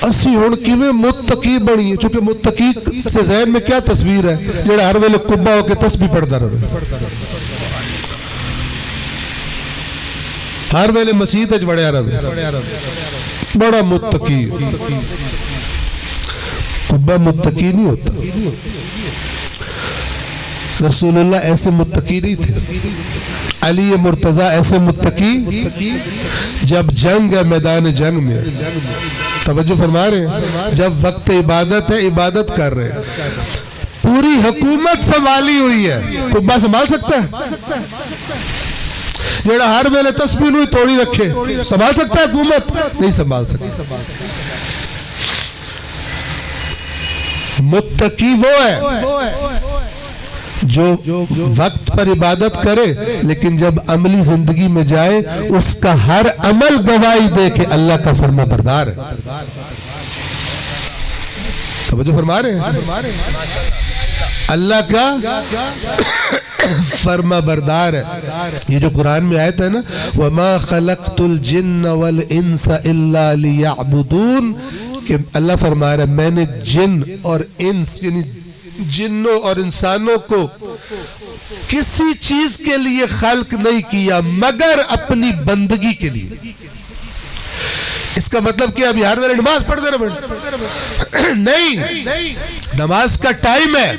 S1: اسی ہون کیویں متقی بنی ہے چونکہ متقی سے ذہن میں کیا تصویر ہے جڑا ہر ویلے کبا ہو کے تسبیح پڑھتا رہے ہر ویلے مسجد وچ وڑیا رہے بڑا متقی کبا متقی نہیں ہوتا رسول اللہ ایسے متقی نہیں تھے علی مرتضیٰ ایسے متقی جب جنگ ہے میدان جنگ میں توجہ فرما رہے ہیں جب وقت عبادت ہے عبادت کر رہے ہیں پوری حکومت سنبھالی ہوئی ہے کبا سنبھال سکتا ہے جیڑا ہر ویلے تسبیح نو توڑی رکھے سنبھال سکتا ہے حکومت نہیں سنبھال سکتا متقی وہ ہے جو وقت پر عبادت کرے لیکن جب عملی زندگی میں جائے اس کا ہر عمل گواہی دے کہ اللہ کا فرما بردار ہے توجہ فرما رہے ہیں اللہ کا فرما بردار ہے یہ جو قرآن میں آیت ہے نا وَمَا خَلَقْتُ الْجِنَّ وَالْإِنسَ إِلَّا لِيَعْبُدُونَ کہ اللہ فرما رہا ہے میں نے جن اور انس یعنی جنوں اور انسانوں کو کسی چیز کے لیے خلق نہیں کیا مگر اپنی بندگی کے لیے اس کا مطلب کہ ابھی ہر ویلے نماز پڑھ دے رہے نہیں نماز کا ٹائم ہے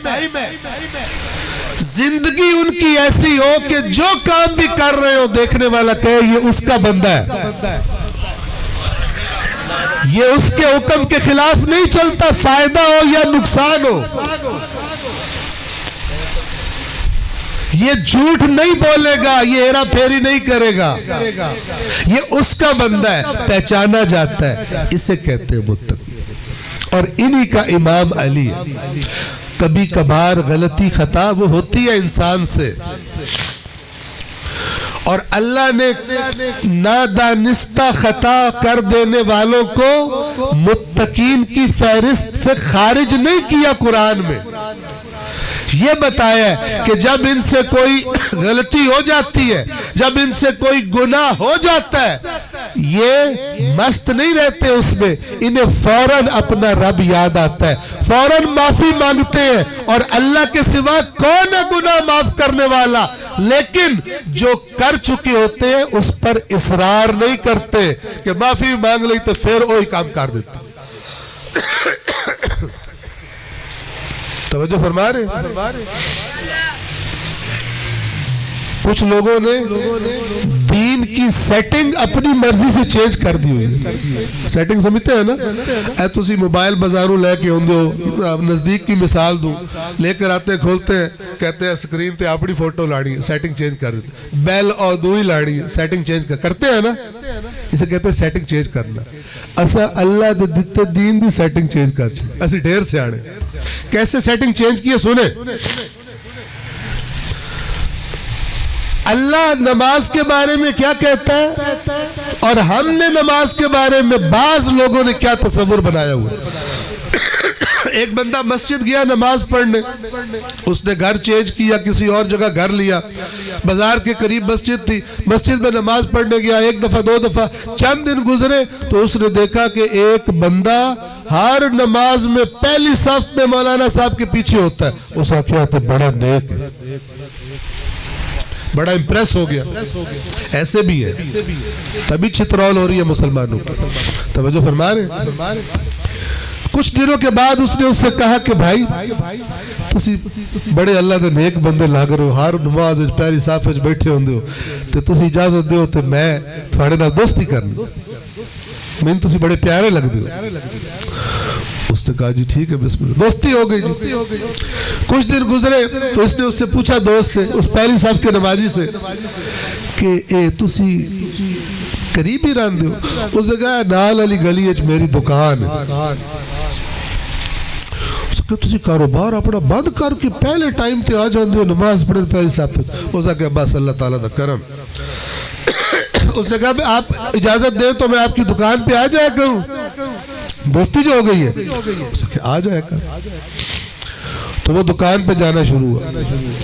S1: زندگی ان کی ایسی ہو کہ جو کام بھی کر رہے ہو دیکھنے والا کہے یہ اس کا بندہ ہے یہ اس کے حکم کے خلاف نہیں چلتا فائدہ ہو یا نقصان ہو یہ جھوٹ نہیں بولے گا یہ ہیرا پھیری نہیں کرے گا یہ اس کا بندہ ہے پہچانا جاتا ہے اسے کہتے ہیں متقی اور انہی کا امام علی ہے کبھی کبھار غلطی خطا وہ ہوتی ہے انسان سے اور اللہ نے نادانستہ خطا کر دینے والوں کو متقین کی فہرست سے خارج نہیں کیا قرآن میں یہ بتایا کہ جب ان سے کوئی غلطی ہو جاتی ہے جب ان سے کوئی گناہ ہو جاتا ہے یہ مست نہیں رہتے اس میں انہیں فوراً اپنا رب یاد آتا ہے فوراً معافی مانگتے ہیں اور اللہ کے سوا کون ہے گناہ معاف کرنے والا لیکن جو کر چکے ہوتے ہیں اس پر اصرار نہیں کرتے کہ معافی مانگ لی تو پھر وہی کام کر دیتے توجہ فرما رہے کچھ لوگوں نے دین کی سیٹنگ اپنی مرضی سے چینج کر دی ہوئی سیٹنگ سمجھتے ہیں نا اے تسی موبائل بازاروں لے کے ہوندے ہو نزدیک کی مثال دوں لے کر آتے کھولتے ہیں کہتے ہیں سکرین تے اپنی فوٹو لانی سیٹنگ چینج کر دیتے بیل اور دوئی لانی سیٹنگ چینج کرتے ہیں نا اسے کہتے ہیں سیٹنگ چینج کرنا اسا اللہ دے دیتے دین دی سیٹنگ چینج کر چکے ایسے ڈھیر سے آنے کیسے سیٹنگ چینج کیے سنے اللہ نماز کے بارے میں کیا کہتا ہے اور ہم نے نماز کے بارے میں بعض لوگوں نے کیا تصور بنایا ہوا ایک بندہ مسجد گیا نماز پڑھنے، اس نے گھر چینج کیا، کسی اور جگہ گھر لیا، بازار کے قریب مسجد تھی، مسجد میں نماز پڑھنے گیا، ایک دفعہ دو دفعہ، چند دن گزرے تو اس نے دیکھا کہ ایک بندہ ہر نماز میں پہلی صف میں مولانا صاحب کے پیچھے ہوتا ہے۔ اس کا تو بڑا نیک ہے، بڑا امپریس ہو گیا۔ ایسے بھی ہے، تبھی چھترول ہو رہی ہے مسلمانوں کی۔ توجہ فرما رہے۔ کچھ دنوں کے بعد اس نے اس سے کہا کہ بھائی تسی بڑے اللہ دے نیک بندے لگ رہے ہو، ہر نماز پہلی صف وچ بیٹھے ہوندے ہو، تے تسی اجازت دیو تے میں تھوڑے نال دوستی کرنی، مین تسی بڑے پیارے لگ دیو۔ اس نے کہا جی ٹھیک ہے بسم اللہ، دوستی ہو گئی جی۔ کچھ دن گزرے تو اس نے اس سے پوچھا، دوست سے، اس پہلی صف کے نمازی سے، کہ اے تسی قریب ہی رہندے ہو؟ اس نے کہا نال علی گلی وچ میری دکان ہے۔ اس نے کہا تسی کاروبار اپنا بند کر کے پہلے ٹائم تے آ جاندے ہو نماز پڑھن پہلی صف وچ؟ اس نے کہا بس اللہ تعالیٰ دا کرم۔ اس نے کہا آپ اجازت دیں تو میں آپ کی دکان پہ آ جایا کروں، دوستی جو ہو گئی ہے۔ اس نے کہا آ جایا کر۔ تو وہ دکان پہ جانا شروع ہوا۔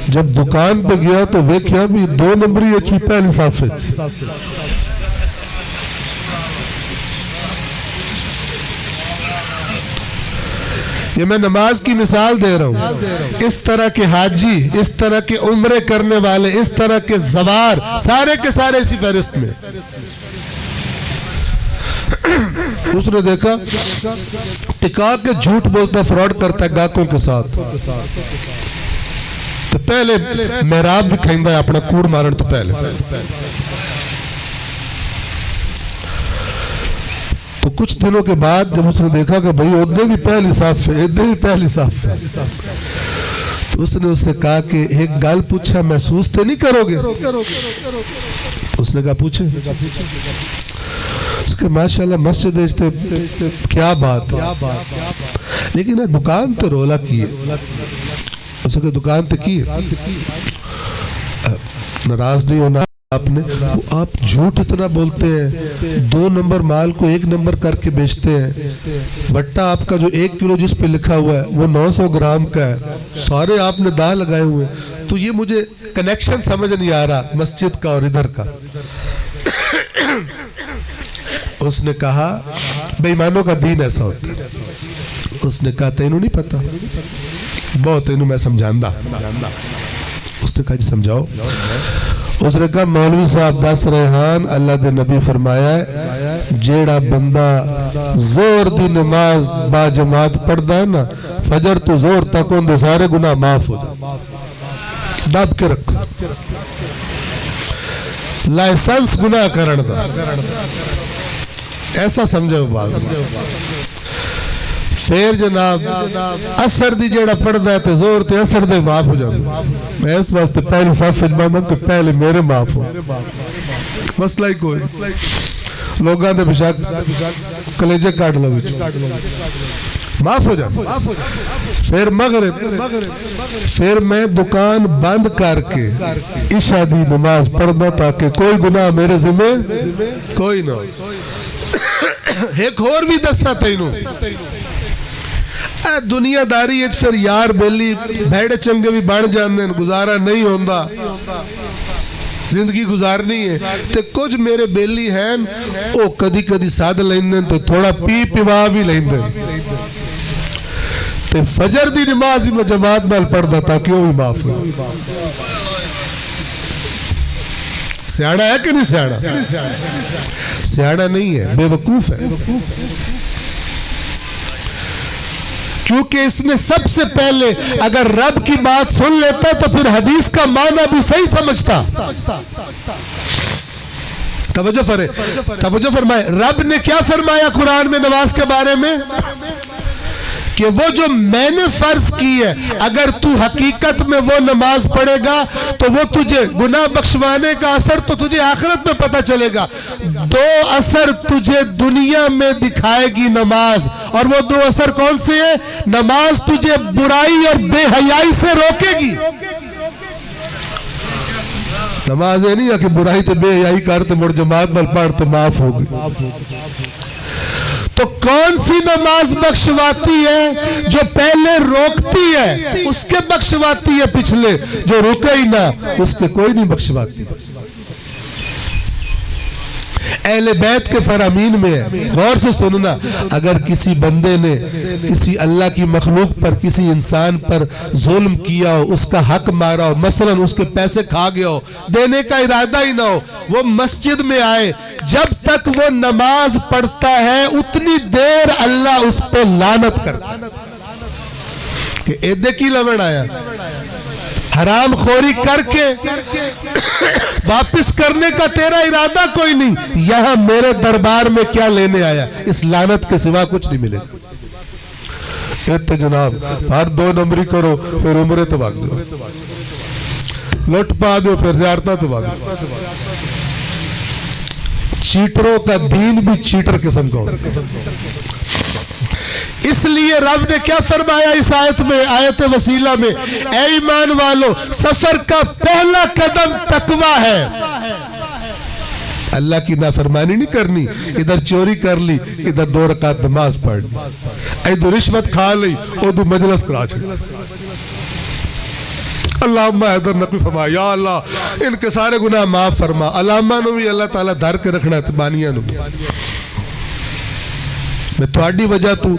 S1: جب دکان پہ گیا تو ویکھیا بھی 2 نمبری اچھی پہلی صف وچ۔ یہ میں نماز کی مثال دے رہا ہوں۔ اس طرح کے حاجی، اس طرح کے عمرے کرنے والے، اس طرح کے زوار، سارے کے سارے اسی فہرست میں۔ اس نے دیکھا ٹکا کے جھوٹ بولتا، فراڈ کرتا ہے گاہکوں کے ساتھ، تو پہلے محراب بھی کھیندا ہے اپنا کوڑ مارن تو پہلے۔ تو کچھ دنوں کے بعد جب اس نے دیکھا کہ بھئی ادھر بھی پہلی صف ہے، ادھر بھی پہلی صف ہے، تو اس نے اس سے کہا کہ ایک گل پوچھا، محسوس تو نہیں کرو گے؟ اس نے کہا پوچھیں۔ اس کے ماشاءاللہ مسجد ہے، کیا بات ہے، لیکن دکان تو رولا کی ہے۔ اس نے دکان تو کی ہے، ناراض نہیں ہونا آپ نے، آپ جھوٹ اتنا بولتے ہیں، 2 نمبر مال کو 1 نمبر کر کے بیچتے ہیں، بٹا آپ کا جو 1 کلو جس پہ لکھا ہوا ہے وہ 900 گرام کا ہے، سارے آپ نے داغ لگائے ہوئے، تو یہ مجھے کنیکشن سمجھ نہیں آ رہا مسجد کا اور ادھر کا۔ اس نے کہا بے ایمانوں کا دین ایسا ہوتا ہے۔ اس نے کہا تینوں نہیں پتا، بہت تینوں میں سمجھاندہ۔ اس نے کہا جی سمجھاؤ۔ اس نے کہا مولوی صاحب دس ریحان اللہ دے نبی فرمایا ہے جیڑا بندہ زور دی نماز با جماعت پڑھدا ہے نا، فجر تو زور تک ان دے سارے گناہ معاف ہو جائے۔ دب کے رکھ، لائسنس گناہ کرن دا، ایسا سمجھو بات۔ پھر جناب اثر دی جیڑا پڑھدا ہے تے زور تے اثر دے معاف ہو جاتا۔ میں اس واسطے پہلی صف وچ بندہ کہ پہلے میرے معاف ہو، مسئلہ ہی کوئی لوگاں دے بشک کلیجے کاٹ لو معاف ہو جاتا۔ پھر مغرب، پھر میں دکان بند کر کے عشاء دی نماز پڑھنا تاکہ کوئی گناہ میرے ذمہ کوئی نہ ہو۔ ایک اور بھی دسا تینوں دنیا داری پھر یار بیلی بھیڑے چنگے بھی بن جاندے، گزارا نہیں ہوندا، زندگی گزارنی ہے تے کچھ میرے بیلی ہیں او کدی کدی ساد لیندے تو تھوڑا پی پیوا بھی لیندے تے فجر دی نماز میں جماعت نال پڑھدا تاکہ وہ بھی معاف ہو۔ سیاڑا ہے کہ نہیں سیاڑا؟ سیاڑا نہیں ہے، بے وقوف ہے، کیونکہ اس نے سب سے پہلے اگر رب کی بات سن لیتا تو پھر حدیث کا معنی بھی صحیح سمجھتا۔ توجہ فرمائے، رب نے کیا فرمایا قرآن میں نماز کے بارے میں؟ کہ وہ جو میں نے فرض کی ہے اگر تو حقیقت میں وہ نماز پڑھے گا تو وہ تجھے گناہ بخشوانے کا اثر تو تجھے آخرت میں پتہ چلے گا۔ 2 اثر تجھے دنیا میں دکھائے گی نماز، اور وہ 2 اثر کون سے ہیں؟ نماز تجھے برائی اور بے حیائی سے روکے گی۔ نماز یہ نہیں ہے کہ برائی تے بے حیائی کرتے مڑ جماعت مل پڑھ تو معاف ہوگی۔ تو تو کون سی نماز بخشواتی ہے؟ جو پہلے روکتی ہے اس کے بخشواتی ہے، پچھلے جو رکے ہی نہ اس کے کوئی نہیں بخشواتی۔ اہل بیت کے فرامین میں ہے، غور سے سننا، اگر کسی بندے نے کسی اللہ کی مخلوق پر، کسی انسان پر ظلم کیا ہو، اس کا حق مارا ہو، مثلا اس کے پیسے کھا گیا ہو، دینے کا ارادہ ہی نہ ہو، وہ مسجد میں آئے، جب تک وہ نماز پڑھتا ہے اتنی دیر اللہ اس پہ لعنت کرتا ہے کہ ایدے کی لمن آیا، حرام خوری کر کے واپس کرنے کا تیرا ارادہ کوئی نہیں، یہاں میرے دربار میں کیا لینے آیا؟ اس لعنت کے سوا کچھ نہیں ملے گا۔ تو جناب ہر 2 نمبری کرو، پھر عمرے تو بھاگ دو، لوٹ پا دو، پھر زیارتہ تو بھاگ دو۔ چیٹروں کا دین بھی چیٹر قسم کا ہوتا۔ اس لیے رب نے کیا فرمایا اس آیت میں، آیت وسیلہ میں، اے ایمان والو، سفر کا پہلا قدم تقویٰ ہے۔ اللہ کی نافرمانی نہیں کرنی، ادھر چوری کر لی، ادھر 2 رکعت نماز پڑھ لی، ادھر رشوت کھا لی، ادھر مجلس کرا چھڑ۔ اللہم حیدر نقل فرما، یا اللہ ان کے سارے گناہ معاف فرما۔ علامہ نو بھی اللہ تعالیٰ دھر کے رکھنا ہے، بانیاں نو بھی۔ میں تھوڑی وجہ تو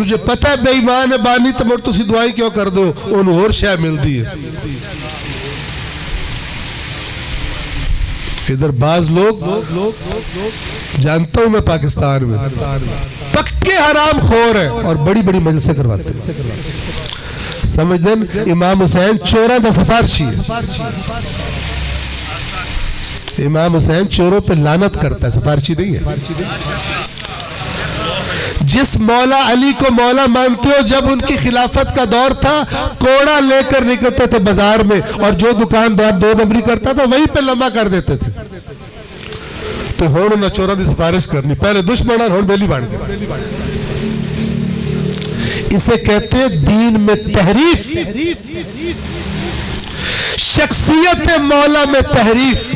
S1: جو پتہ ہے بے ایمان ہے بانی تو مر تسی دعائی کیوں کر دو، انہوں اور شے مل دی ہے۔ ادھر بعض لوگ جانتا ہوں میں پاکستان میں پکے حرام خور ہیں اور بڑی بڑی مجلسیں کرواتے ہیں۔ سمجھ دیں امام حسین چوراں دا سفارشی ہے، امام حسین چوروں پہ لعنت کرتا ہے، سفارشی نہیں ہے۔ جس مولا علی کو مولا مانتے ہو، جب ان کی خلافت کا دور تھا کوڑا لے کر نکلتے تھے بازار میں، اور جو دکاندار 2 نمبری کرتا تھا وہیں پہ لمحہ کر دیتے تھے۔ تو ہون انہوں نے چورہ دی سفارش کرنی، پہلے دشمنان ہون بیلی بان گئے۔ اسے کہتے ہیں دین میں تحریف، شخصیت مولا میں تحریف۔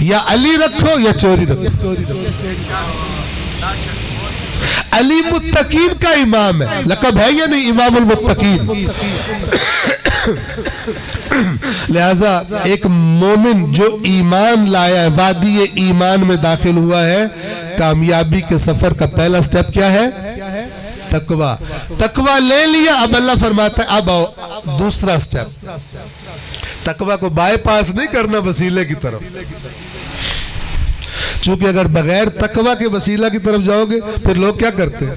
S1: یا علی رکھو یا چوری رکھو۔ علی متقین کا امام ہے، لقب ہے یا نہیں امام المتقین؟ لہذا ایک مومن جو ایمان لایا ہے، وادی ایمان میں داخل ہوا ہے، کامیابی کے سفر کا پہلا سٹیپ کیا ہے؟ تقویٰ۔ تقویٰ لے لیا، اب اللہ فرماتا ہے اب آؤ دوسرا سٹیپ۔ تقویٰ کو بائی پاس نہیں کرنا وسیلے کی طرف، چونکہ اگر بغیر تقویٰ کے وسیلہ کی طرف جاؤ گے پھر لوگ کیا کرتے ہیں؟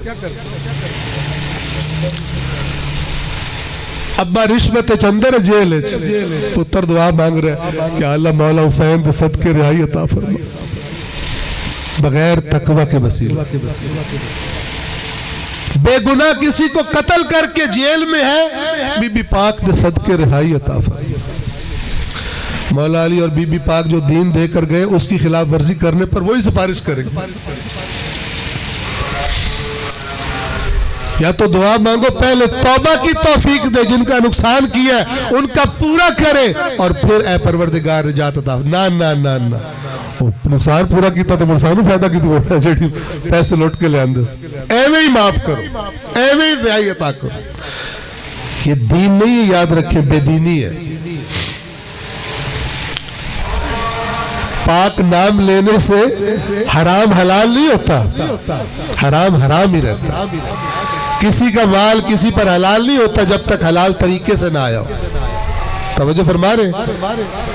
S1: ابا رشوت چندر جیل ہے، پتر دعا مانگ رہے کہ اللہ مولا حسین دے صدقے رہائی عطا فرما، بغیر تقویٰ کے وسیلہ۔ بے گناہ کسی کو قتل کر کے جیل میں ہے، بی بی پاک دے صدقے رہائی عطا فرما۔ مولا علی اور بی بی پاک جو دین دے کر گئے، اس کی خلاف ورزی کرنے پر وہی سفارش کریں گے۔ یا تو دعا مانگو، پہلے توبہ کی توفیق دے، جن کا نقصان کیا ہے ان کا پورا کرے، اور پھر اے پروردگار نجات عطا۔ نا نا نا نا، نقصان پورا کیتا تو مرسانو فائدہ کی تو جیڑی پیسے لوٹ کے لے آندے، ایویں ہی معاف کرو، ایویں ہی رہائی عطا کرو۔ یہ دین نہیں ہے، یاد رکھیں، بے دینی ہے۔ پاک نام لینے سے حرام حلال نہیں ہوتا، حرام حرام ہی رہتا۔ کسی کا مال کسی پر حلال نہیں ہوتا جب تک حلال طریقے سے نہ آیا ہو۔ توجہ فرما رہے؟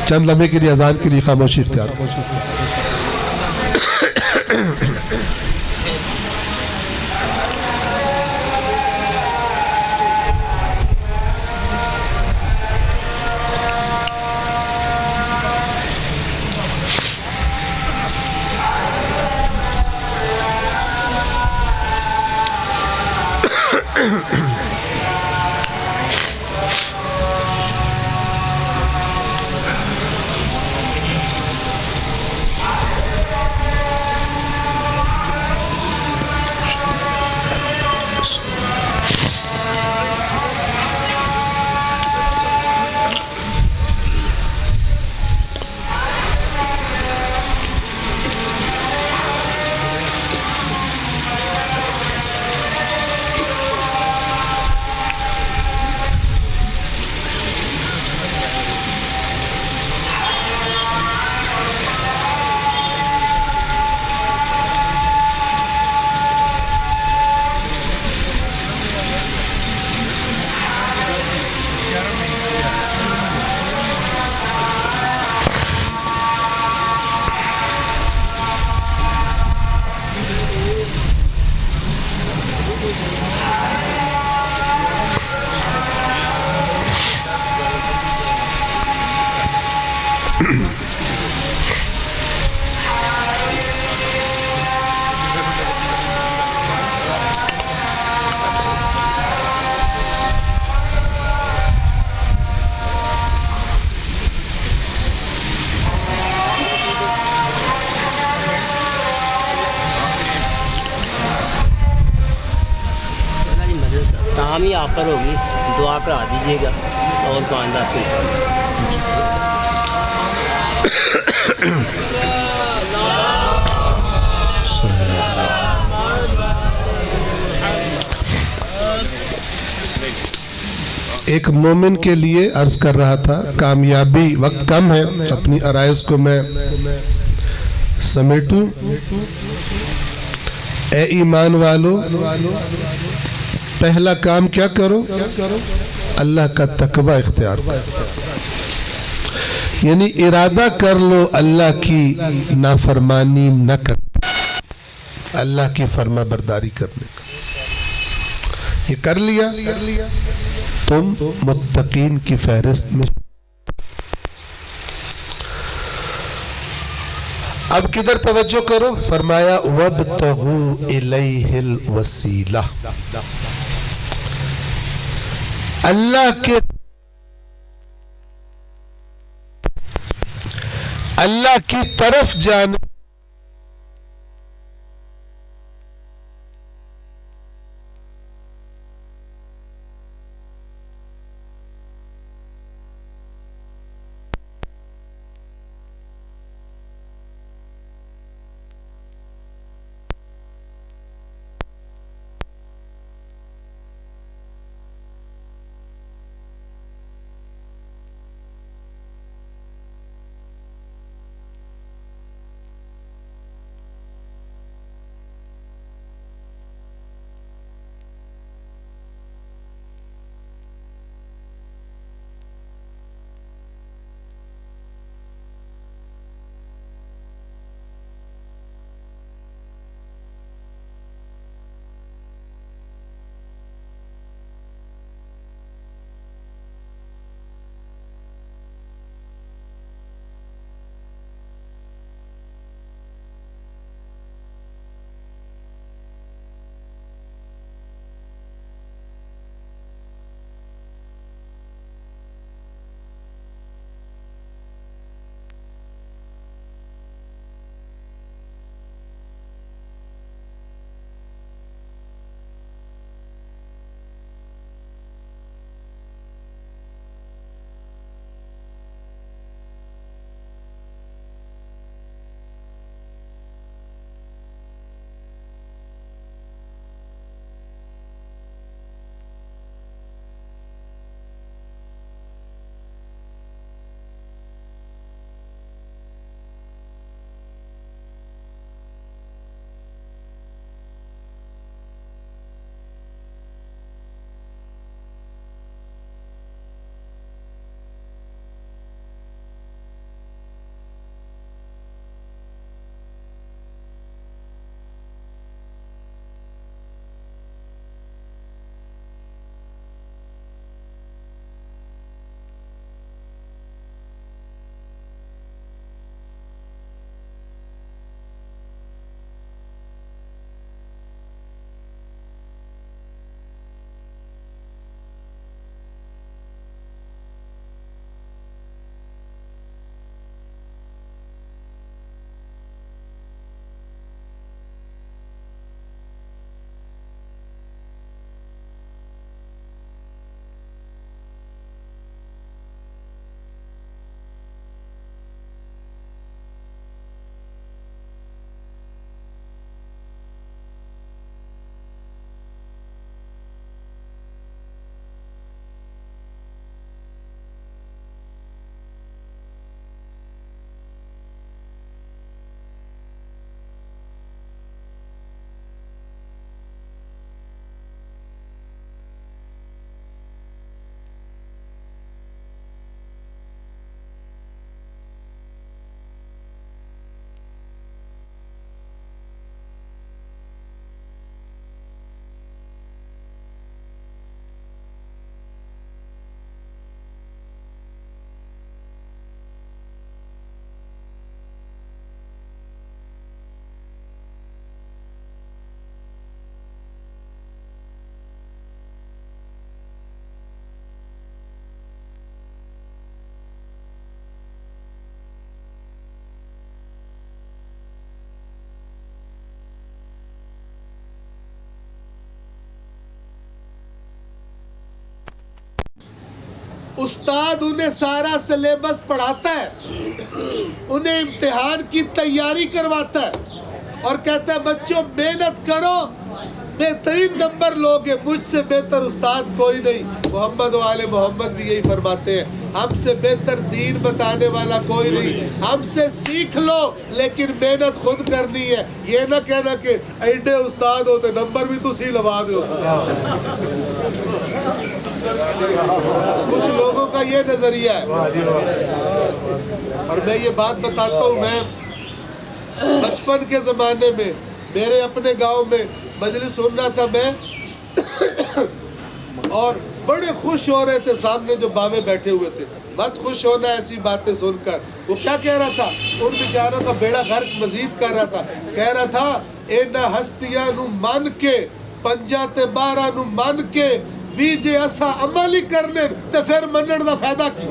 S1: چند لمحے کے لیے اذان کے لیے خاموشی اختیار۔
S2: تاہم ہی آپ پر ہوگی، دعا کرا دیجیے گا اور 5-10 منٹ۔
S1: ایک مومن کے لیے عرض کر رہا تھا، کامیابی، وقت کم ہے، اپنی عرائض کو میں سمیٹوں۔ اے ایمان والو، پہلا کام کیا کرو؟ اللہ کا تقوی اختیار کرو، یعنی ارادہ کر لو اللہ کی نافرمانی نہ کر، اللہ کی فرما برداری کرنے کا۔ یہ کر لیا تم متقین کی فہرست میں۔ اب کدھر توجہ کرو؟ فرمایا وَابْتَغُوا إِلَيْهِ الْوَسِيلَةَ، اللہ کی طرف جانے استاد انہیں سارا سلیبس پڑھاتا ہے, انہیں امتحان کی تیاری کرواتا ہے اور کہتا ہے بچوں محنت کرو, بہترین نمبر لوگے, مجھ سے بہتر استاد کوئی نہیں. محمد و آل محمد بھی یہی فرماتے ہیں, ہم سے بہتر دین بتانے والا کوئی نہیں, ہم سے سیکھ لو لیکن محنت خود کرنی ہے. یہ نہ کہنا کہ ایڈے استاد ہوتے نمبر بھی تو سی لوا دو. کچھ لوگوں کا یہ نظریہ ہے. اور میں یہ بات بتاتا ہوں, میں بچپن کے زمانے میں میرے اپنے گاؤں میں مجلس سن رہا تھا میں, اور بڑے خوش ہو رہے تھے سامنے جو باوے بیٹھے ہوئے تھے. مت خوش ہونا ایسی باتیں سن کر. وہ کیا کہہ رہا تھا, ان بیچاروں کا بیڑا غرق مزید کر رہا تھا. کہہ رہا تھا اینا ہستیاں نو من کے, پنجا تے 12 نو من کے, وی جے اسا عمل ہی کرنے تے پھر منن دا فائدہ کی.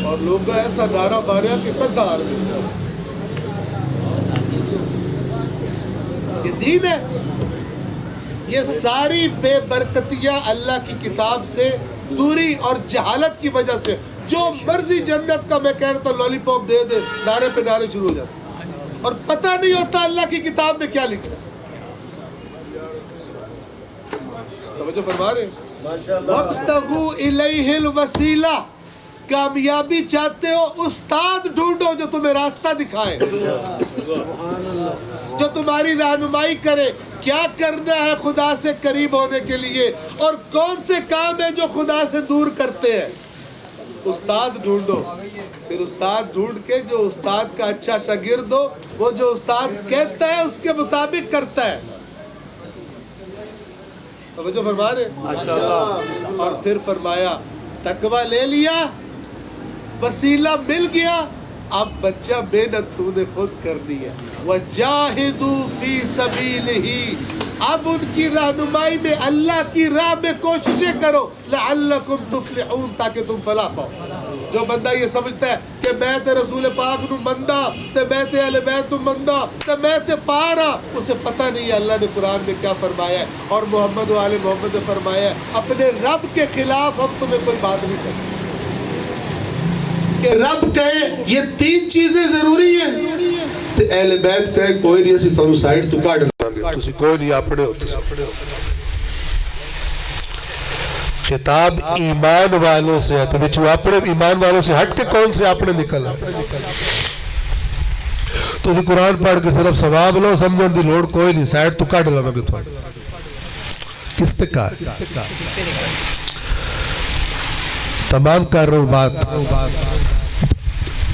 S1: اور لوگ ایسا نعرہ ماریا کہ قدار میں یہ دین ہے. یہ ساری بے برکتیاں اللہ کی کتاب سے دوری اور جہالت کی وجہ سے. جو مرضی جنت کا میں کہہ رہا تھا لالی پاپ دے دے, نعرے پہ نعرے شروع ہو جاتے اور پتہ نہیں ہوتا اللہ کی کتاب میں کیا لکھا. توجہ فرما رہے وَابْتَغُوا إِلَيْهِ الْوَسِيلَةَ, کامیابی چاہتے ہو استاد ڈھونڈو جو تمہیں راستہ دکھائے, جو تمہاری رہنمائی کرے. کیا کرنا ہے خدا سے قریب ہونے کے لیے اور کون سے کام ہیں جو خدا سے دور کرتے ہیں. استاد ڈھونڈو, پھر استاد ڈھونڈ کے جو استاد کا اچھا شاگرد ہو, وہ جو استاد کہتا ہے اس کے مطابق کرتا ہے. توجہ فرما رہے. اور پھر فرمایا تقویٰ لے لیا, وسیلہ مل گیا, اب بچہ محنت تو نے خود کرنی ہے. وَجَاهِدُوا فِي سَبِيلِهِ, اب ان کی رہنمائی میں اللہ کی راہ میں کوششیں کرو. لَعَلَّكُمْ تُفْلِحُونَ, تاکہ تم فلاح پاؤ. جو بندہ یہ سمجھتا ہے کہ میں تے رسول پاک نو مندہ, تے میں تے اہل بیت نو مندہ, تے میں تے پارا, اسے پتہ نہیں ہے اللہ نے قرآن میں کیا فرمایا ہے اور محمد و آل محمد نے فرمایا ہے. اپنے رب کے خلاف ہم تمہیں کوئی بات نہیں کرتے کہ رب کہے یہ 3 چیزیں ضروری ہیں, تے اہل بیت کہے کوئی نہیں, اسی تھانوں سائڈ تو کاٹ لیں گے, تسی کوئی نہیں اپنے ہوتے. خطاب ایمان والوں سے ہے, تو بچو اپنے ایمان والوں سے ہٹ کے کون سے اپنے نکل آئے. تو جی قرآن پڑھ کے صرف ثواب لو, سمجھن دی لوڑ کوئی نہیں, سائڈ تو کاٹ لیں گے. تو کس تے کار تمام کر رہا ہوں بات,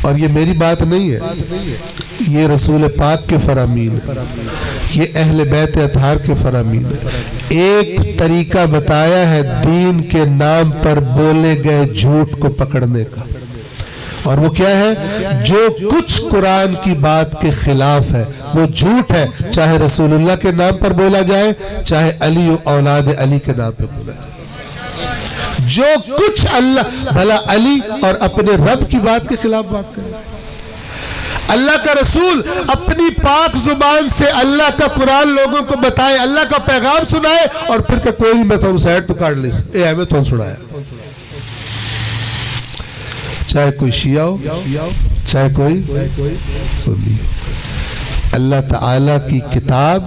S1: اور یہ میری بات نہیں ہے, یہ رسول پاک کے فرامین ہے, یہ اہل بیت اطہار کے فرامین ہے. ایک طریقہ بتایا ہے دین کے نام پر بولے گئے جھوٹ کو پکڑنے کا, اور وہ کیا ہے, جو کچھ قرآن کی بات کے خلاف ہے وہ جھوٹ ہے, چاہے رسول اللہ کے نام پر بولا جائے, چاہے علی و اولاد علی کے نام پر بولا جائے. جو کچھ اللہ بھلا علی اور اپنے رب کی بات کے خلاف بات کرے. اللہ کا رسول اپنی پاک زبان سے اللہ کا قرآن لوگوں کو بتائے, اللہ کا پیغام سنائے, اور پھر کہ کوئی نہیں, میں تو سائڈ تو کاٹ لی, اے ہمیں تو سنایا. چاہے کوئی شیعہ ہو, چاہے کوئی سنی ہو, اللہ تعالیٰ کی کتاب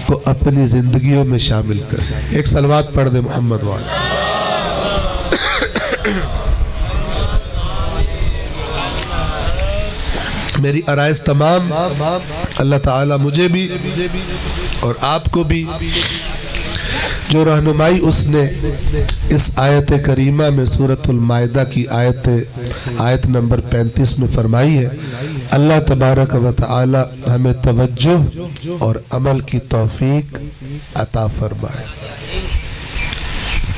S1: کو اپنی زندگیوں میں شامل کرے. ایک صلوات پڑھ دے محمد والے. میری عرائض تمام, اللہ تعالیٰ مجھے بھی اور آپ کو بھی جو رہنمائی اس نے اس آیت کریمہ میں سورۃ المائدہ کی آیت نمبر 35 میں فرمائی ہے, اللہ تبارک و تعالی ہمیں توجہ اور عمل کی توفیق عطا فرمائے.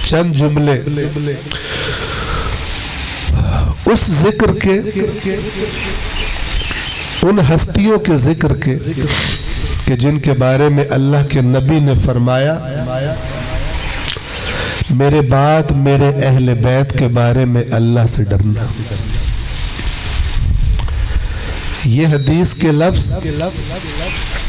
S1: چند جملے اس ذکر کے, ان ہستیوں کے ذکر کے کہ جن کے بارے میں اللہ کے نبی نے فرمایا میرے بعد میرے اہل بیت کے بارے میں اللہ سے ڈرنا. یہ حدیث کے لفظ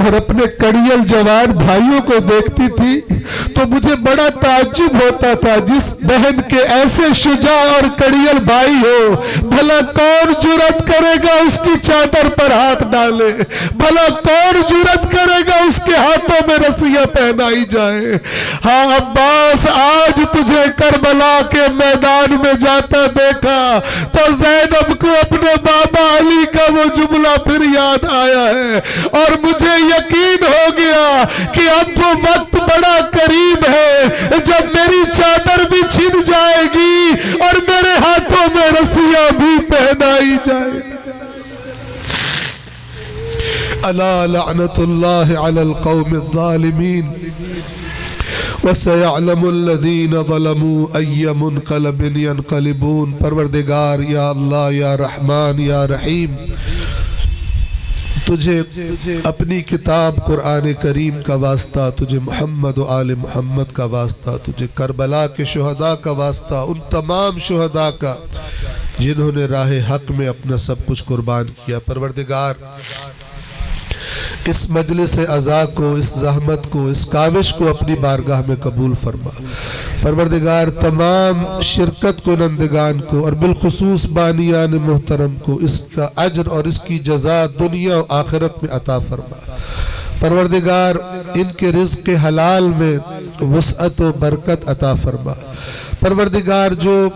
S1: اور اپنے کڑیل جوان بھائیوں کو دیکھتی تھی تو مجھے بڑا تعجب ہوتا تھا، جس بہن کے ایسے شجاع اور کڑیل بھائی ہو، بھلا کون جرأت کرے گا اس کی چادر پر ہاتھ ڈالے، بھلا کون جرأت کرے گا اس کے ہاتھوں میں رسیاں پہنائی جائے۔ ہاں عباس، آج تجھے کربلا کے میدان میں جاتا دیکھا تو زینب کو اپنے بابا علی کا وہ جملہ پھر یاد آیا ہے، اور مجھے یقین ہو گیا کہ اب وہ وقت بڑا قریب ہے جب میری چادر بھی چھن جائے گی اور میرے ہاتھوں میں رسیاں بھی پہنائی جائے گی۔ الا لعنت اللہ علی القوم الظالمین وَسَيَعْلَمُ الَّذِينَ ظَلَمُوا أَيَّ مُنْقَلَبٍ يَنْقَلِبُونَ۔ پروردگار یا اللہ، یا رحمان، یا رحیم، تجھے اپنی کتاب قرآن کریم کا واسطہ، تجھے محمد و آل محمد کا واسطہ، تجھے کربلا کے شہداء کا واسطہ، ان تمام شہداء کا جنہوں نے راہ حق میں اپنا سب کچھ قربان کیا۔ پروردگار اس مجلس عزا کو، اس زحمت کو، اس کاوش کو اپنی بارگاہ میں قبول فرما۔ پروردگار تمام شرکت کنندگان کو اور بالخصوص بانیان محترم کو اس کا اجر اور اس کی جزا دنیا و آخرت میں عطا فرما۔ پروردگار ان کے رزق حلال میں وسعت و برکت عطا فرما۔ پروردگار جو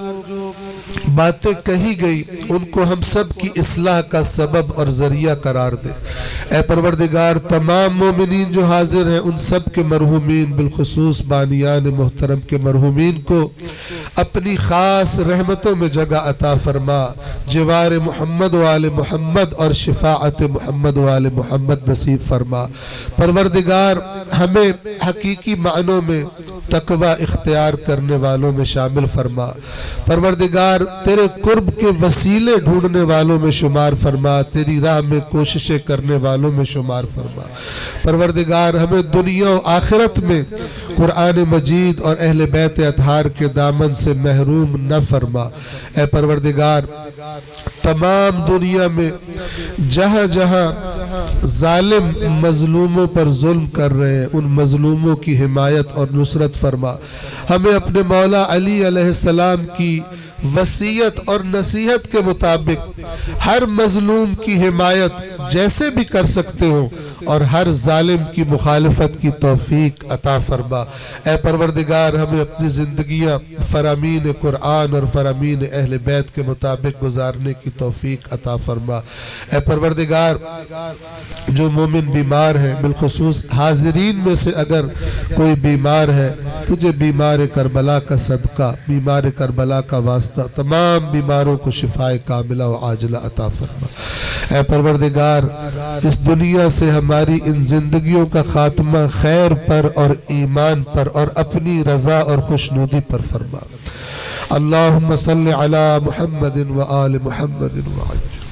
S1: باتیں کہی گئی ان کو ہم سب کی اصلاح کا سبب اور ذریعہ قرار دے۔ اے پروردگار تمام مومنین جو حاضر ہیں ان سب کے مرحومین، بالخصوص بانیان محترم کے مرحومین کو اپنی خاص رحمتوں میں جگہ عطا فرما۔ جوار محمد و آل محمد اور شفاعت محمد و آل محمد نصیب فرما۔ پروردگار ہمیں حقیقی معنوں میں تقوی اختیار کرنے والوں میں شامل فرما۔ پروردگار تیرے قرب کے وسیلے ڈھونڈنے والوں میں شمار فرما، تیری راہ میں کوششیں کرنے والوں میں شمار فرما۔ پروردگار ہمیں دنیا و آخرت میں قرآن مجید اور اہل بیت اطہار کے دامن سے محروم نہ فرما۔ اے پروردگار تمام دنیا میں جہاں جہاں ظالم مظلوموں پر ظلم کر رہے ہیں ان مظلوموں کی حمایت اور نصرت فرما۔ ہمیں اپنے مولا علی علیہ السلام کی وصیت اور نصیحت کے مطابق ہر مظلوم کی حمایت جیسے بھی کر سکتے ہو اور ہر ظالم کی مخالفت کی توفیق عطا فرما۔ اے پروردگار ہمیں اپنی زندگیاں فرامین قرآن اور فرامین اہل بیت کے مطابق گزارنے کی توفیق عطا فرما۔ اے پروردگار جو مومن بیمار ہیں، بالخصوص حاضرین میں سے اگر کوئی بیمار ہے، تجھے بیمار کربلا کا صدقہ، بیمار کربلا کا واسطہ تمام بیماروں کو شفائے کاملہ و عاجلہ عطا فرما۔ اے پروردگار اس دنیا سے ہماری ان زندگیوں کا خاتمہ خیر پر اور ایمان پر اور اپنی رضا اور خوشنودی پر فرما۔ اللہم صلی علی محمد و آل محمد و عجل